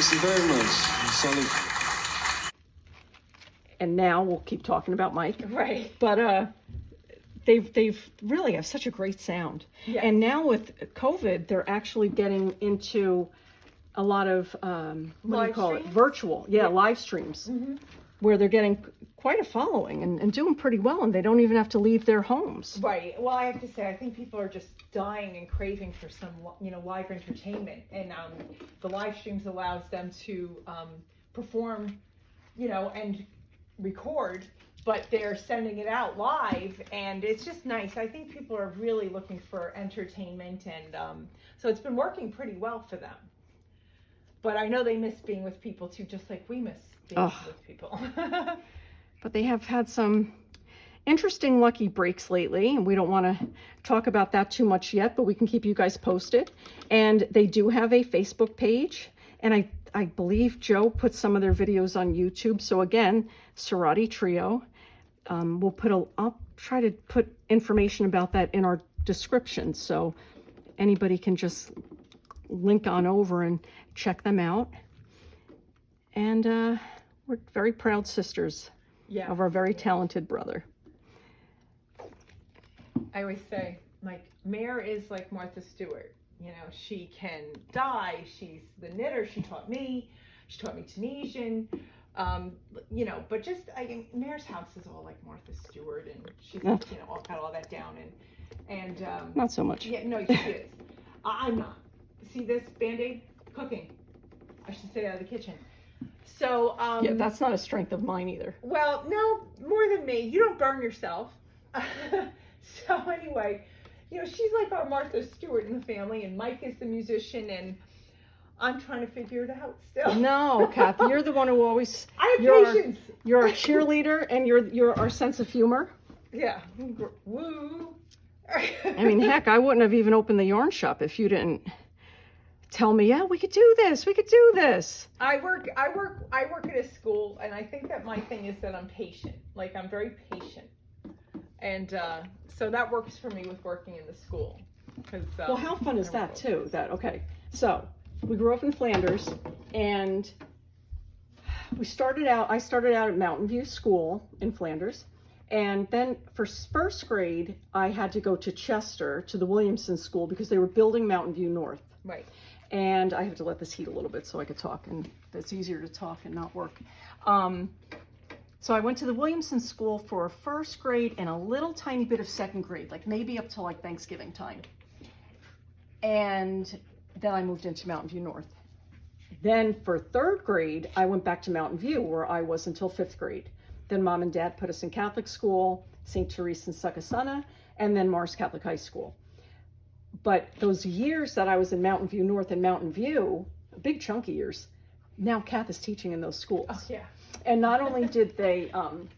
you very much. Salute. And now we'll keep talking about Mike. Right. But they've really have such a great sound. Yes. And now with COVID, they're actually getting into a lot of what do you call it? Virtual, live streams, where they're getting quite a following and doing pretty well, and they don't even have to leave their homes. Right. Well, I have to say, I think people are just dying and craving for some, live entertainment, and the live streams allows them to perform, and record, but they're sending it out live, and it's just nice. I think people are really looking for entertainment, and so it's been working pretty well for them. But I know they miss being with people too, just like we miss being with people. But they have had some interesting lucky breaks lately, and we don't want to talk about that too much yet, but we can keep you guys posted. And they do have a Facebook page, and I believe Joe put some of their videos on YouTube. So again, Sorority Trio. I'll try to put information about that in our description, so anybody can just link on over and check them out. And we're very proud sisters of our very talented brother. I always say, like, Mare is like Martha Stewart. She can dye. She's the knitter. She taught me Tunisian. But just Mare's house is all like Martha Stewart, and she's got all that down, and Not so much. Yeah, no, she is. I'm not. See this Band-Aid? Cooking. I should say out of the kitchen. So Yeah, that's not a strength of mine either. well, no, more than me. You don't burn yourself. So anyway, she's like our Martha Stewart in the family, and Mike is the musician, and I'm trying to figure it out still. No, Kathy, you're the one who always. I have patience. You're a cheerleader, and you're our sense of humor. Yeah. Woo. I mean, heck, I wouldn't have even opened the yarn shop if you didn't tell me, we could do this. We could do this. I work at a school, and I think that my thing is that I'm patient. Like, I'm very patient. And so that works for me with working in the school. Well, how fun is that too? So we grew up in Flanders, and I started out at Mountain View School in Flanders. And then for first grade, I had to go to Chester, to the Williamson School, because they were building Mountain View North. Right. And I have to let this heat a little bit so I could talk, and it's easier to talk and not work. So I went to the Williamson School for first grade and a little tiny bit of second grade, like maybe up to like Thanksgiving time. And then I moved into Mountain View North. Then for third grade, I went back to Mountain View, where I was until fifth grade. Then Mom and Dad put us in Catholic school, St. Therese in Succasunna, and then Mars Catholic High School. But those years that I was in Mountain View North and Mountain View, big chunky years, now Kath is teaching in those schools. Oh, yeah. And not only did they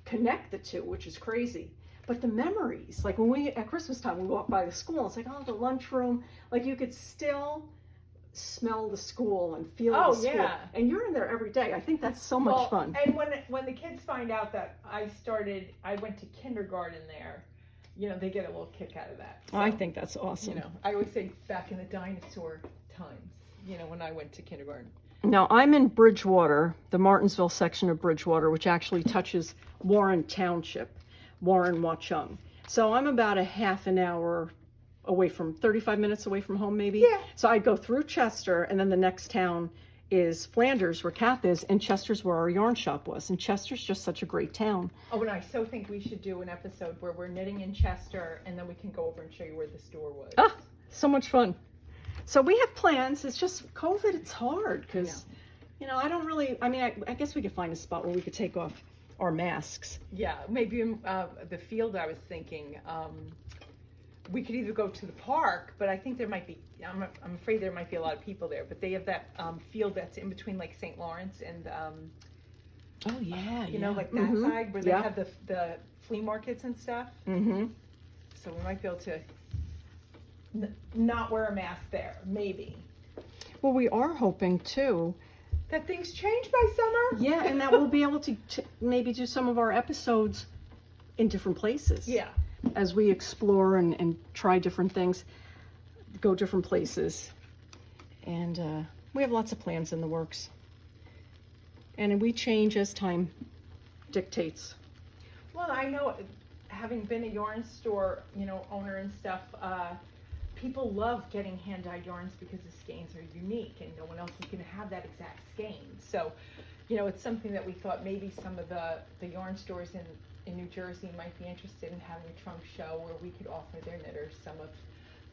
connect the two, which is crazy, but the memories, like when at Christmas time, we walked by the school, it's like, the lunchroom, like you could still smell the school and feel the school. Yeah. And you're in there every day. I think that's so much fun. And when the kids find out that I went to kindergarten there, they get a little kick out of that. So, I think that's awesome. I always say back in the dinosaur times, when I went to kindergarten. Now, I'm in Bridgewater, the Martinsville section of Bridgewater, which actually touches Warren Township, Warren, Watchung. So I'm about a half an hour away 35 minutes away from home, maybe. Yeah. So I go through Chester, and then the next town is Flanders, where Kath is, and Chester's where our yarn shop was. And Chester's just such a great town. Oh, and I so think we should do an episode where we're knitting in Chester, and then we can go over and show you where the store was. So much fun. So we have plans. It's just COVID, it's hard because, I don't really, I guess we could find a spot where we could take off our masks. Yeah, maybe in the field I was thinking, we could either go to the park, but I think there might be, I'm afraid there might be a lot of people there, but they have that field that's in between like St. Lawrence and, like that side where they have the flea markets and stuff. Mm-hmm. So we might be able to not wear a mask there, maybe. Well, we are hoping too that things change by summer. Yeah, and that we'll be able to maybe do some of our episodes in different places. Yeah. As we explore and try different things, go different places. And we have lots of plans in the works. And we change as time dictates. Well, I know, having been a yarn store, owner and stuff, people love getting hand-dyed yarns because the skeins are unique and no one else is going to have that exact skein. So, it's something that we thought maybe some of the yarn stores in New Jersey might be interested in having a trunk show where we could offer their knitters some of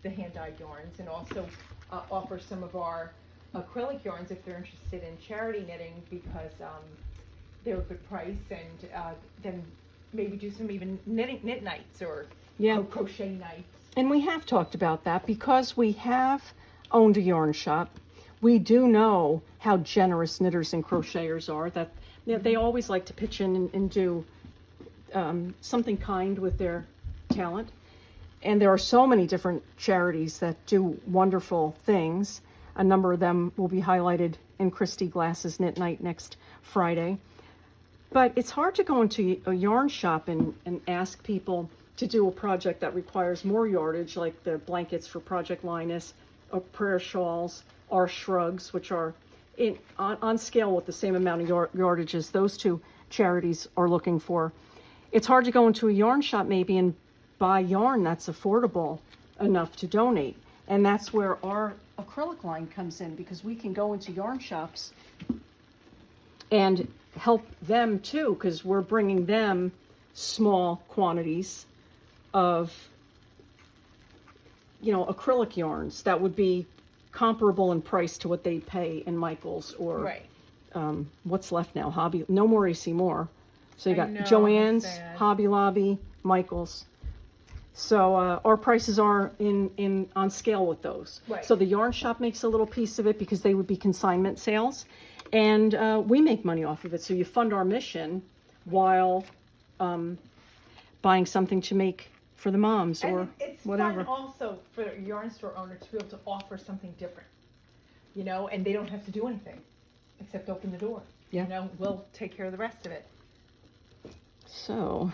the hand-dyed yarns, and also offer some of our acrylic yarns if they're interested in charity knitting, because they're a good price, and then maybe do some even knit nights or crochet nights. And we have talked about that because we have owned a yarn shop. We do know how generous knitters and crocheters are, that they always like to pitch in and do something kind with their talent. And there are so many different charities that do wonderful things. A number of them will be highlighted in Christy Glass's Knit Night next Friday. But it's hard to go into a yarn shop and ask people to do a project that requires more yardage, like the blankets for Project Linus, or prayer shawls, or shrugs, which are on scale with the same amount of yardage as those two charities are looking for. It's hard to go into a yarn shop maybe and buy yarn that's affordable enough to donate. And that's where our acrylic line comes in, because we can go into yarn shops and help them too, because we're bringing them small quantities of acrylic yarns that would be comparable in price to what they pay in Michael's or right. What's left now, Hobby, no more AC Moore. So you got know, Joann's, sad. Hobby Lobby, Michael's. So our prices are on scale with those. Right. So the yarn shop makes a little piece of it because they would be consignment sales, and we make money off of it. So you fund our mission while buying something to make for the moms or and it's whatever. fun also for a yarn store owner to be able to offer something different, and they don't have to do anything except open the door. Yeah. We'll take care of the rest of it. So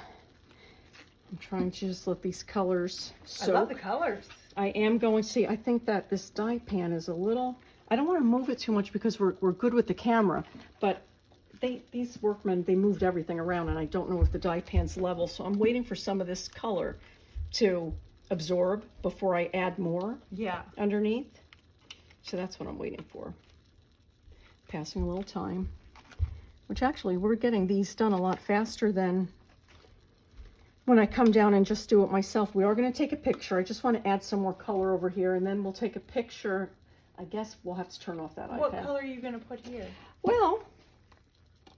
I'm trying to just let these colors soak. I love the colors. I am going to see, I think that this dye pan is a little, I don't want to move it too much because we're good with the camera, but these workmen, they moved everything around and I don't know if the dye pan's level, so I'm waiting for some of this color to absorb before I add more underneath. So that's what I'm waiting for. Passing a little time, which actually we're getting these done a lot faster than when I come down and just do it myself. We are going to take a picture. I just want to add some more color over here, and then we'll take a picture. I guess we'll have to turn off that What iPad. color are you going to put here? Well,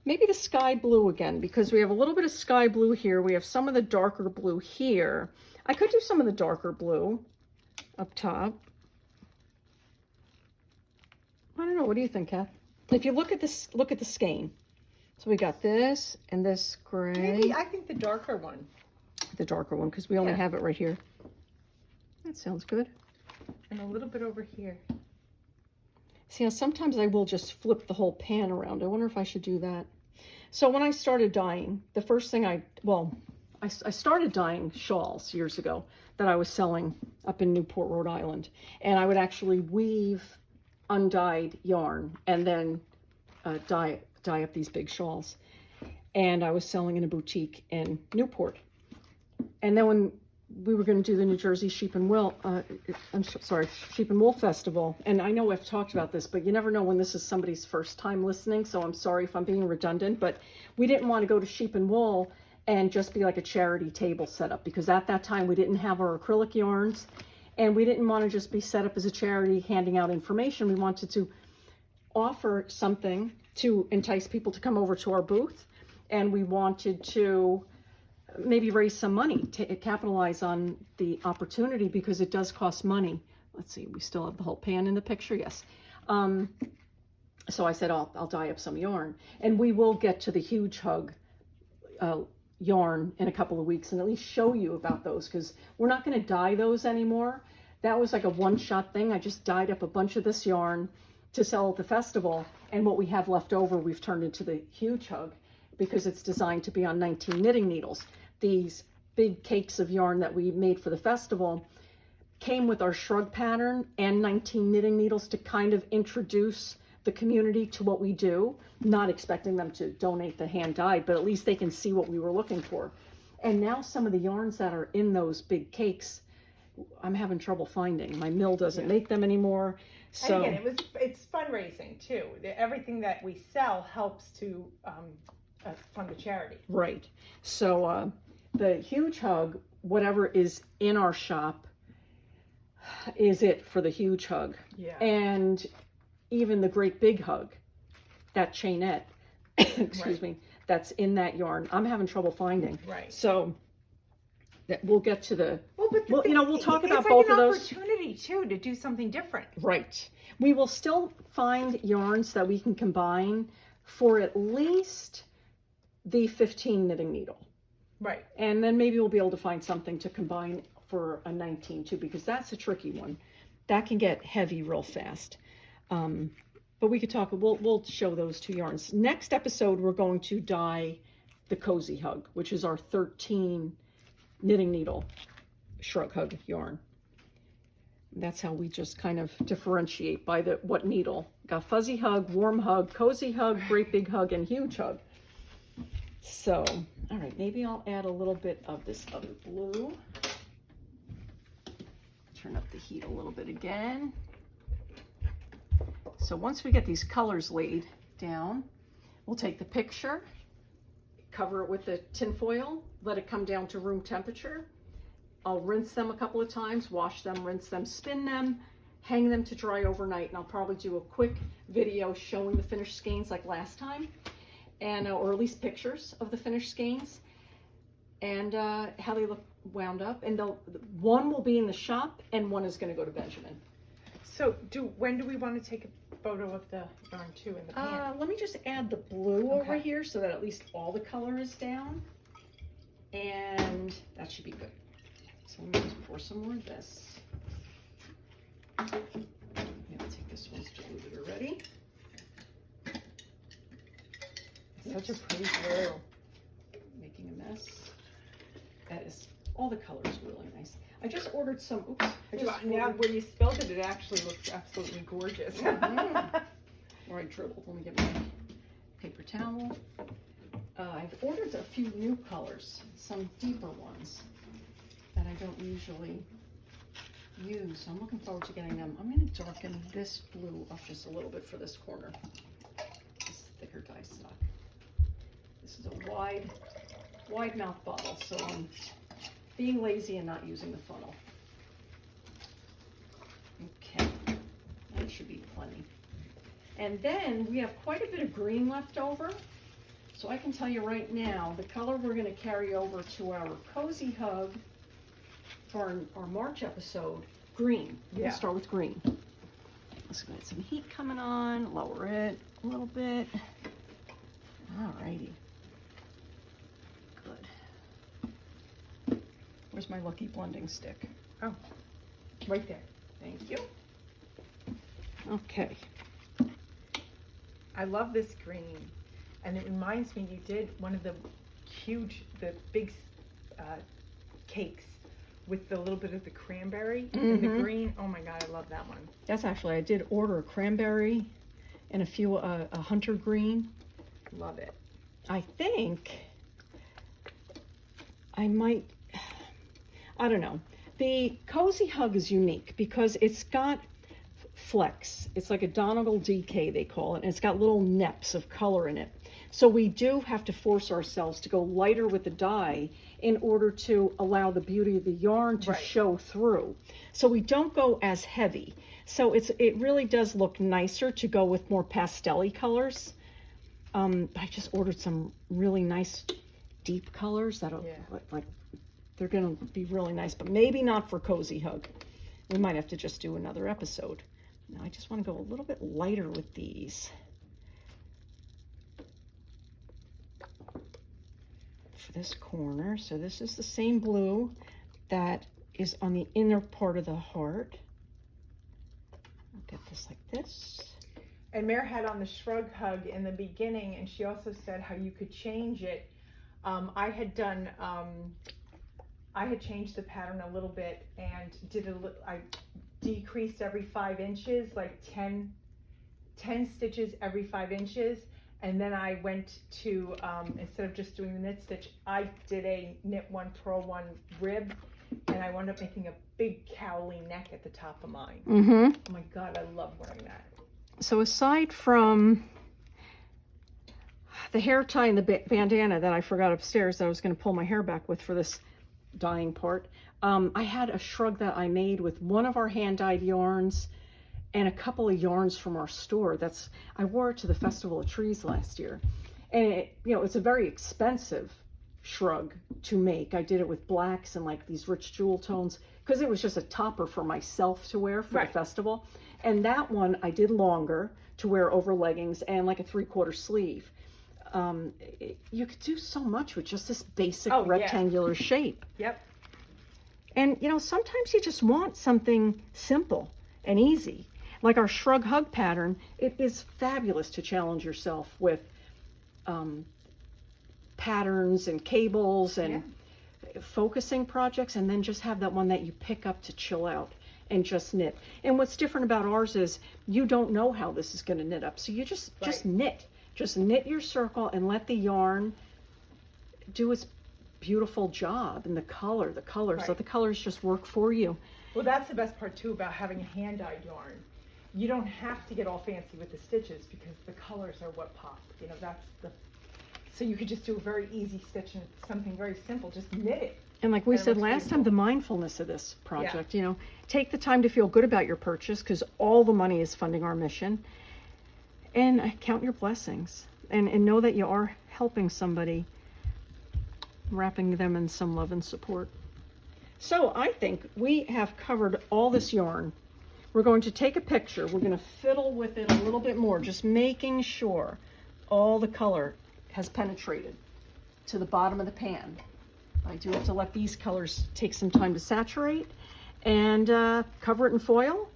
maybe the sky blue again, because we have a little bit of sky blue here. We have some of the darker blue here. I could do some of the darker blue up top. I don't know. What do you think, Kath? If you look at this, look at the skein. So we got this and this gray. Maybe I think the darker one. The darker one, because we only have it right here. That sounds good. And a little bit over here. See, now sometimes I will just flip the whole pan around. I wonder if I should do that. So when I started dyeing, the first thing I started dyeing shawls years ago that I was selling up in Newport, Rhode Island. And I would actually weave undyed yarn and then dye up these big shawls. And I was selling in a boutique in Newport. And then when we were going to do the New Jersey Sheep and Wool Festival, and I know I've talked about this, but you never know when this is somebody's first time listening, so I'm sorry if I'm being redundant, but we didn't want to go to Sheep and Wool and just be like a charity table setup, because at that time we didn't have our acrylic yarns, and we didn't want to just be set up as a charity handing out information. We wanted to offer something to entice people to come over to our booth, and we wanted to maybe raise some money to capitalize on the opportunity, because it does cost money. Let's see, we still have the whole pan in the picture. Yes. So I said, I'll dye up some yarn, and we will get to the Huge Hug yarn in a couple of weeks and at least show you about those, because we're not going to dye those anymore. That was like a one-shot thing. I just dyed up a bunch of this yarn to sell at the festival, and what we have left over we've turned into the Huge Hug, because it's designed to be on 19 knitting needles. These big cakes of yarn that we made for the festival came with our shrug pattern and 19 knitting needles to kind of introduce the community to what we do, not expecting them to donate the hand dyed, but at least they can see what we were looking for. And now some of the yarns that are in those big cakes, I'm having trouble finding. My mill doesn't make them anymore. So and again, it's fundraising too. Everything that we sell helps to fund the charity. right. So the Huge Hug, whatever is in our shop, is it for the Huge Hug. Yeah. And even the Great Big Hug, that chainette, excuse me, that's in that yarn, I'm having trouble finding. Right. So we'll get to the, but we'll talk about it's both like of an those. opportunity too to do something different. Right. We will still find yarns that we can combine for at least the 15 knitting needle. Right. And then maybe we'll be able to find something to combine for a 19 too, because that's a tricky one. That can get heavy real fast. But we could talk, we'll show those two yarns. Next episode, we're going to dye the Cozy Hug, which is our 13 knitting needle Shrug Hug yarn. That's how we just kind of differentiate by what needle. Got Fuzzy Hug, Warm Hug, Cozy Hug, Great Big Hug, and Huge Hug. So, all right, maybe I'll add a little bit of this other blue. Turn up the heat a little bit again. So once we get these colors laid down, we'll take the picture, cover it with the tin foil, let it come down to room temperature. I'll rinse them a couple of times, wash them, rinse them, spin them, hang them to dry overnight, and I'll probably do a quick video showing the finished skeins like last time, and or at least pictures of the finished skeins and how they look wound up. And one will be in the shop and one is going to go to Benjamin. So when do we want to take a photo of the yarn too in the pan? Let me just add the blue over Okay. here so that at least all the color is down, and that should be good. So let me just pour some more of this. I'm gonna take this one's diluted already. Such a pretty blue. Making a mess. That is, all the colors are really nice. I just ordered some, oops. Now where you spilled it, it actually looks absolutely gorgeous. Or I dribbled. Let me get my paper towel. I've ordered a few new colors, some deeper ones that I don't usually use. So I'm looking forward to getting them. I'm going to darken this blue up just a little bit for this corner. This thicker dye stock. This is a wide mouth bottle, so I'm being lazy and not using the funnel. Okay, that should be plenty. And then we have quite a bit of green left over. So I can tell you right now, the color we're going to carry over to our Cozy Hug for our March episode, green. Yeah. We'll start with green. Let's get some heat coming on, lower it a little bit. Alrighty. Good. Where's my lucky blending stick? Oh, right there. Thank you. Okay. I love this green, and it reminds me you did one of the big cakes with the little bit of the cranberry and the green. Oh my God, I love that one. That's actually, I did order a cranberry and a few, a hunter green. Love it. I think I might, I don't know. The Cozy Hug is unique because it's got flecks. It's like a Donegal DK, they call it, and it's got little neps of color in it. So we do have to force ourselves to go lighter with the dye in order to allow the beauty of the yarn to show through. So we don't go as heavy. So it really does look nicer to go with more pastel-y colors. I just ordered some really nice deep colors that'll like they're gonna be really nice, but maybe not for Cozy Hug. We might have to just do another episode. Now I just want to go a little bit lighter with these. For this corner, so this is the same blue that is on the inner part of the heart. I'll get this like this. And Mare had on the Shrug Hug in the beginning, and she also said how you could change it. I had changed the pattern a little bit and I decreased every 5 inches, like 10 10 stitches every 5 inches. And then I went to, instead of just doing the knit stitch, I did a knit 1, purl 1 rib, and I wound up making a big cowly neck at the top of mine. Mm-hmm. Oh my God, I love wearing that. So aside from the hair tie and the bandana that I forgot upstairs that I was going to pull my hair back with for this dyeing part, I had a shrug that I made with one of our hand-dyed yarns and a couple of yarns from our store. I wore it to the Festival of Trees last year. And it's a very expensive shrug to make. I did it with blacks and like these rich jewel tones because it was just a topper for myself to wear for the festival. And that one I did longer to wear over leggings and like a 3/4 sleeve. You could do so much with just this basic rectangular shape. Yep. And sometimes you just want something simple and easy. Like our Shrug Hug pattern, it is fabulous to challenge yourself with patterns and cables and focusing projects, and then just have that one that you pick up to chill out and just knit. And what's different about ours is you don't know how this is going to knit up. So you just knit. Just knit your circle and let the yarn do its beautiful job. And the colors, let the colors just work for you. Well, that's the best part too about having a hand-dyed yarn. You don't have to get all fancy with the stitches because the colors are what pop. So you could just do a very easy stitch and something very simple. Just knit it. And like we said last time, the mindfulness of this project, take the time to feel good about your purchase because all the money is funding our mission. And count your blessings and know that you are helping somebody, wrapping them in some love and support. So I think we have covered all this yarn. We're going to take a picture. We're going to fiddle with it a little bit more, just making sure all the color has penetrated to the bottom of the pan. I do have to let these colors take some time to saturate and cover it in foil.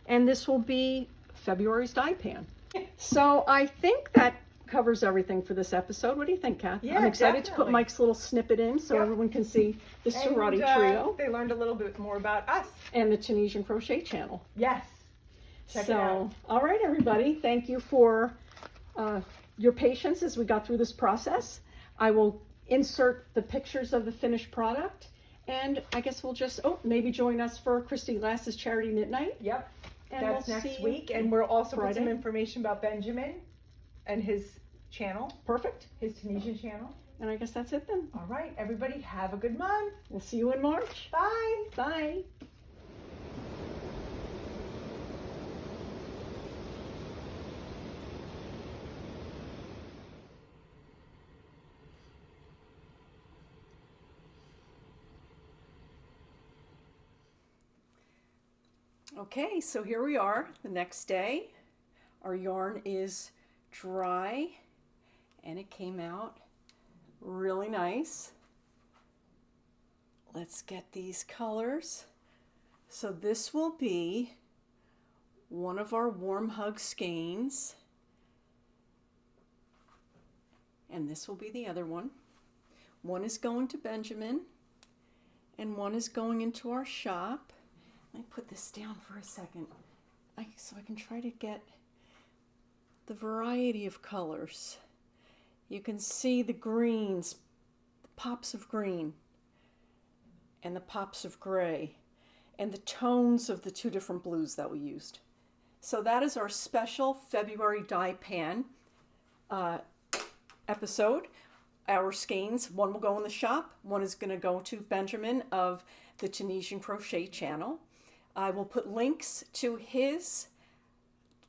And this will be February's dye pan. So I think that covers everything for this episode. What do you think, Kath? Yeah, I'm excited to put definitely. Mike's little snippet in so everyone can see the sorority trio. They learned a little bit more about us. And the Tunisian Crochet channel. Yes. Check it out. All right, everybody. Thank you for your patience as we got through this process. I will insert the pictures of the finished product. And I guess we'll just, maybe join us for Christy Glass's Charity Knit Night. Yep. And That's we'll next see week. And we'll also put some Friday. information about Benjamin and his channel, Perfect. his Tunisian channel. And I guess that's it then. All right, everybody, have a good month. We'll see you in March. Bye. Bye. Okay, so here we are the next day. Our yarn is dry and it came out really nice. Let's get these colors. So this will be one of our warm hug skeins. And this will be the other one. One is going to Benjamin and one is going into our shop. Let me put this down for a second so I can try to get the variety of colors. You can see the greens, the pops of green and the pops of gray and the tones of the two different blues that we used. So that is our special February dye pan episode. Our skeins, one will go in the shop, one is going to go to Benjamin of the Tunisian Crochet channel. I will put links to his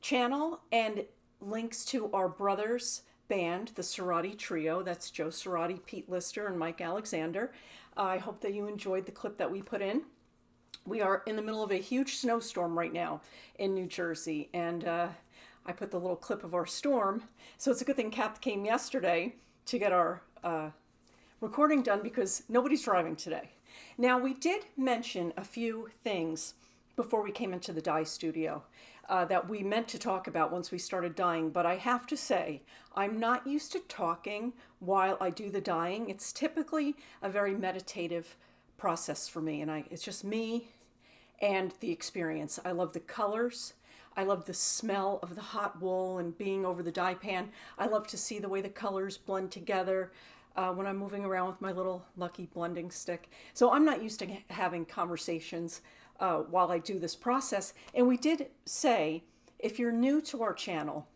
channel and links to our brothers band, the Sorority Trio. That's Joe Sorority, Pete Lister, and Mike Alexander. I hope that you enjoyed the clip that we put in. We are in the middle of a huge snowstorm right now in New Jersey, and I put the little clip of our storm. So it's a good thing Kath came yesterday to get our recording done because nobody's driving today. Now, we did mention a few things before we came into the dye studio that we meant to talk about once we started dyeing, but I have to say, I'm not used to talking while I do the dyeing. It's typically a very meditative process for me, and it's just me and the experience. I love the colors. I love the smell of the hot wool and being over the dye pan. I love to see the way the colors blend together when I'm moving around with my little lucky blending stick. So I'm not used to having conversations while I do this process. And we did say, if you're new to our channel,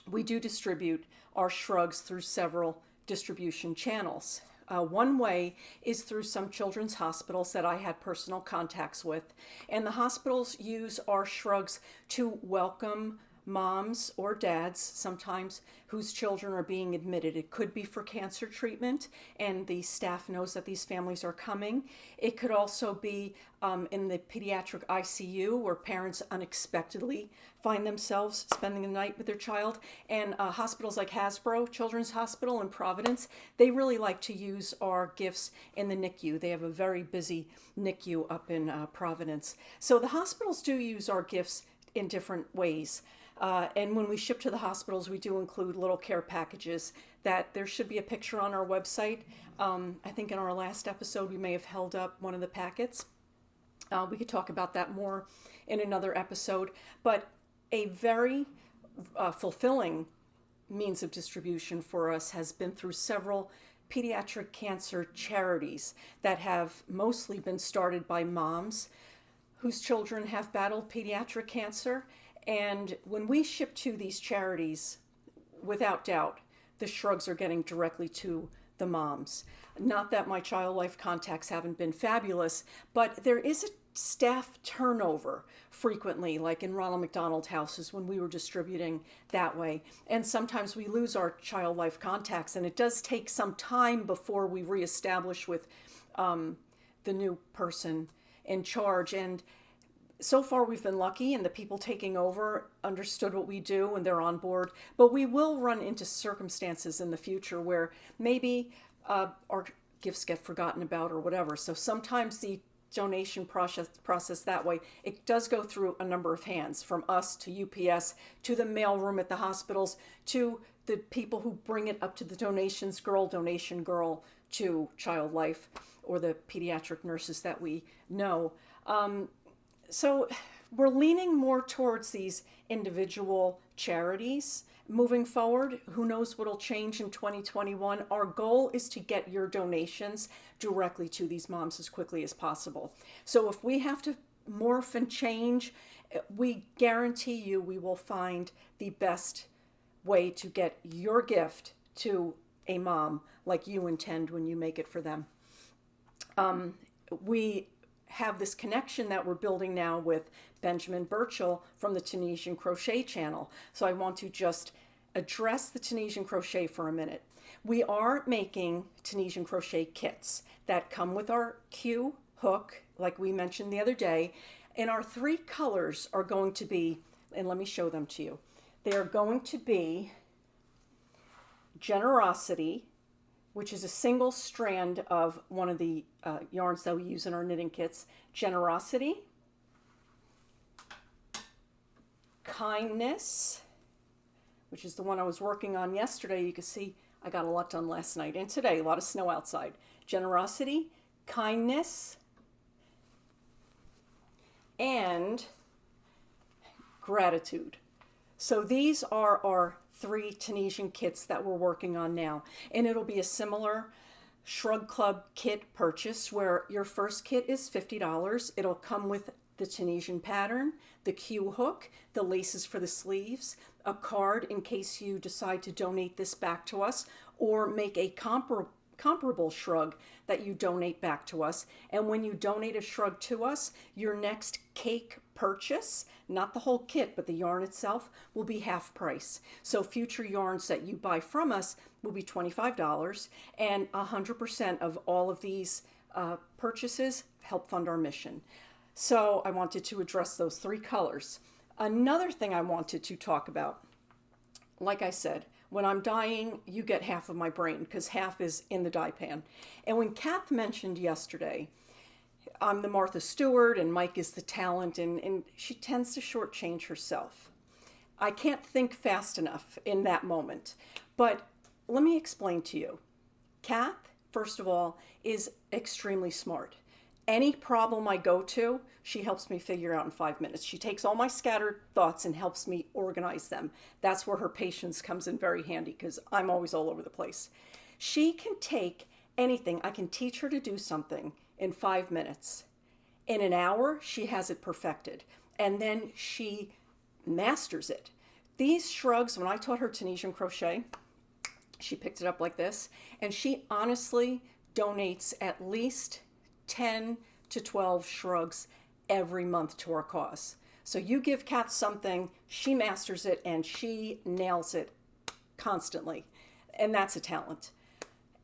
we do distribute our shrugs through several distribution channels. One way is through some children's hospitals that I had personal contacts with. And the hospitals use our shrugs to welcome moms or dads sometimes whose children are being admitted. It could be for cancer treatment and the staff knows that these families are coming. It could also be in the pediatric ICU where parents unexpectedly find themselves spending the night with their child. And hospitals like Hasbro Children's Hospital in Providence, they really like to use our gifts in the NICU. They have a very busy NICU up in Providence. So the hospitals do use our gifts in different ways. And when we ship to the hospitals, we do include little care packages that there should be a picture on our website. I think in our last episode, we may have held up one of the packets. We could talk about that more in another episode. But a very fulfilling means of distribution for us has been through several pediatric cancer charities that have mostly been started by moms whose children have battled pediatric cancer. And when we ship to these charities, without doubt, the shrugs are getting directly to the moms. Not that my child life contacts haven't been fabulous, but there is a staff turnover frequently, like in Ronald McDonald houses when we were distributing that way. And sometimes we lose our child life contacts, and it does take some time before we reestablish with the new person in charge. And so far we've been lucky, and the people taking over understood what we do and they're on board. But we will run into circumstances in the future where maybe our gifts get forgotten about or whatever. So sometimes the donation process that way, it does go through a number of hands, from us to UPS to the mailroom at the hospitals to the people who bring it up to the donation girl to Child Life or the pediatric nurses that we know. So we're leaning more towards these individual charities moving forward. Who knows what'll change in 2021. Our goal is to get your donations directly to these moms as quickly as possible. So if we have to morph and change, we guarantee you we will find the best way to get your gift to a mom like you intend when you make it for them. We have this connection that we're building now with Benjamin Burchell from the Tunisian Crochet channel. So I want to just address the Tunisian Crochet for a minute. We are making Tunisian Crochet kits that come with our Q hook, like we mentioned the other day, and our 3 colors are going to be, and let me show them to you. They are going to be Generosity, which is a single strand of one of the yarns that we use in our knitting kits. Generosity, Kindness, which is the one I was working on yesterday. You can see I got a lot done last night and today, a lot of snow outside. Generosity, Kindness, and Gratitude. So these are our 3 Tunisian kits that we're working on now. And it'll be a similar Shrug Club kit purchase where your first kit is $50. It'll come with the Tunisian pattern, the Q hook, the laces for the sleeves, a card in case you decide to donate this back to us or make a comparable shrug that you donate back to us. And when you donate a shrug to us, your next cake purchase, not the whole kit, but the yarn itself, will be half price. So future yarns that you buy from us will be $25, and 100% of all of these purchases help fund our mission. So I wanted to address those 3 colors. Another thing I wanted to talk about, like I said, when I'm dyeing, you get half of my brain because half is in the dye pan. And when Kath mentioned yesterday, I'm the Martha Stewart and Mike is the talent, and she tends to shortchange herself. I can't think fast enough in that moment. But let me explain to you. Kath, first of all, is extremely smart. Any problem I go to, she helps me figure out in 5 minutes. She takes all my scattered thoughts and helps me organize them. That's where her patience comes in very handy, because I'm always all over the place. She can take anything. I can teach her to do something in 5 minutes. In an hour, she has it perfected. And then she masters it. These shrugs, when I taught her Tunisian crochet, she picked it up like this, and she honestly donates at least 10 to 12 shrugs every month to our cause. So you give Kath something, she masters it, and she nails it constantly. And that's a talent.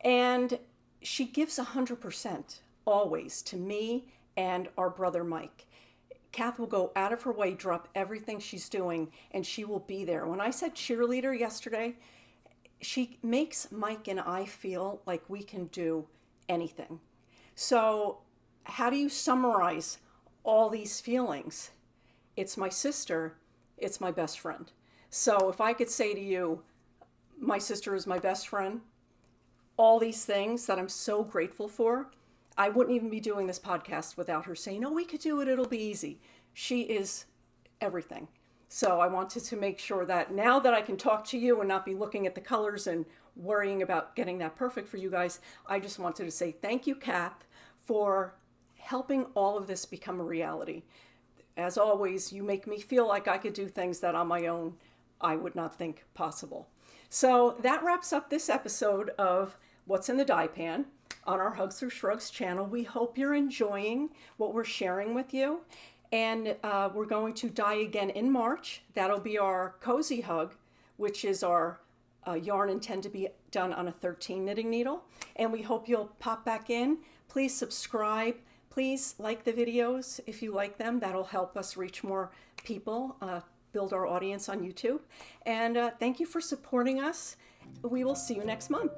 And she gives 100% always to me and our brother Mike. Kath will go out of her way, drop everything she's doing, and she will be there. When I said cheerleader yesterday, she makes Mike and I feel like we can do anything. So how do you summarize all these feelings? It's my sister, it's my best friend. So if I could say to you, my sister is my best friend, all these things that I'm so grateful for, I wouldn't even be doing this podcast without her saying, oh, we could do it, it'll be easy. She is everything. So I wanted to make sure that now that I can talk to you and not be looking at the colors and worrying about getting that perfect for you guys, I just wanted to say thank you, Kath, for helping all of this become a reality. As always, you make me feel like I could do things that on my own I would not think possible. So that wraps up this episode of What's in the Die Pan on our Hugs Through Shrugs channel. We hope you're enjoying what we're sharing with you. And we're going to die again in March. That'll be our Cozy Hug, which is our yarn intended to be done on a 13 knitting needle. And we hope you'll pop back in. Please subscribe. Please like the videos if you like them. That'll help us reach more people, build our audience on YouTube. And thank you for supporting us. We will see you next month.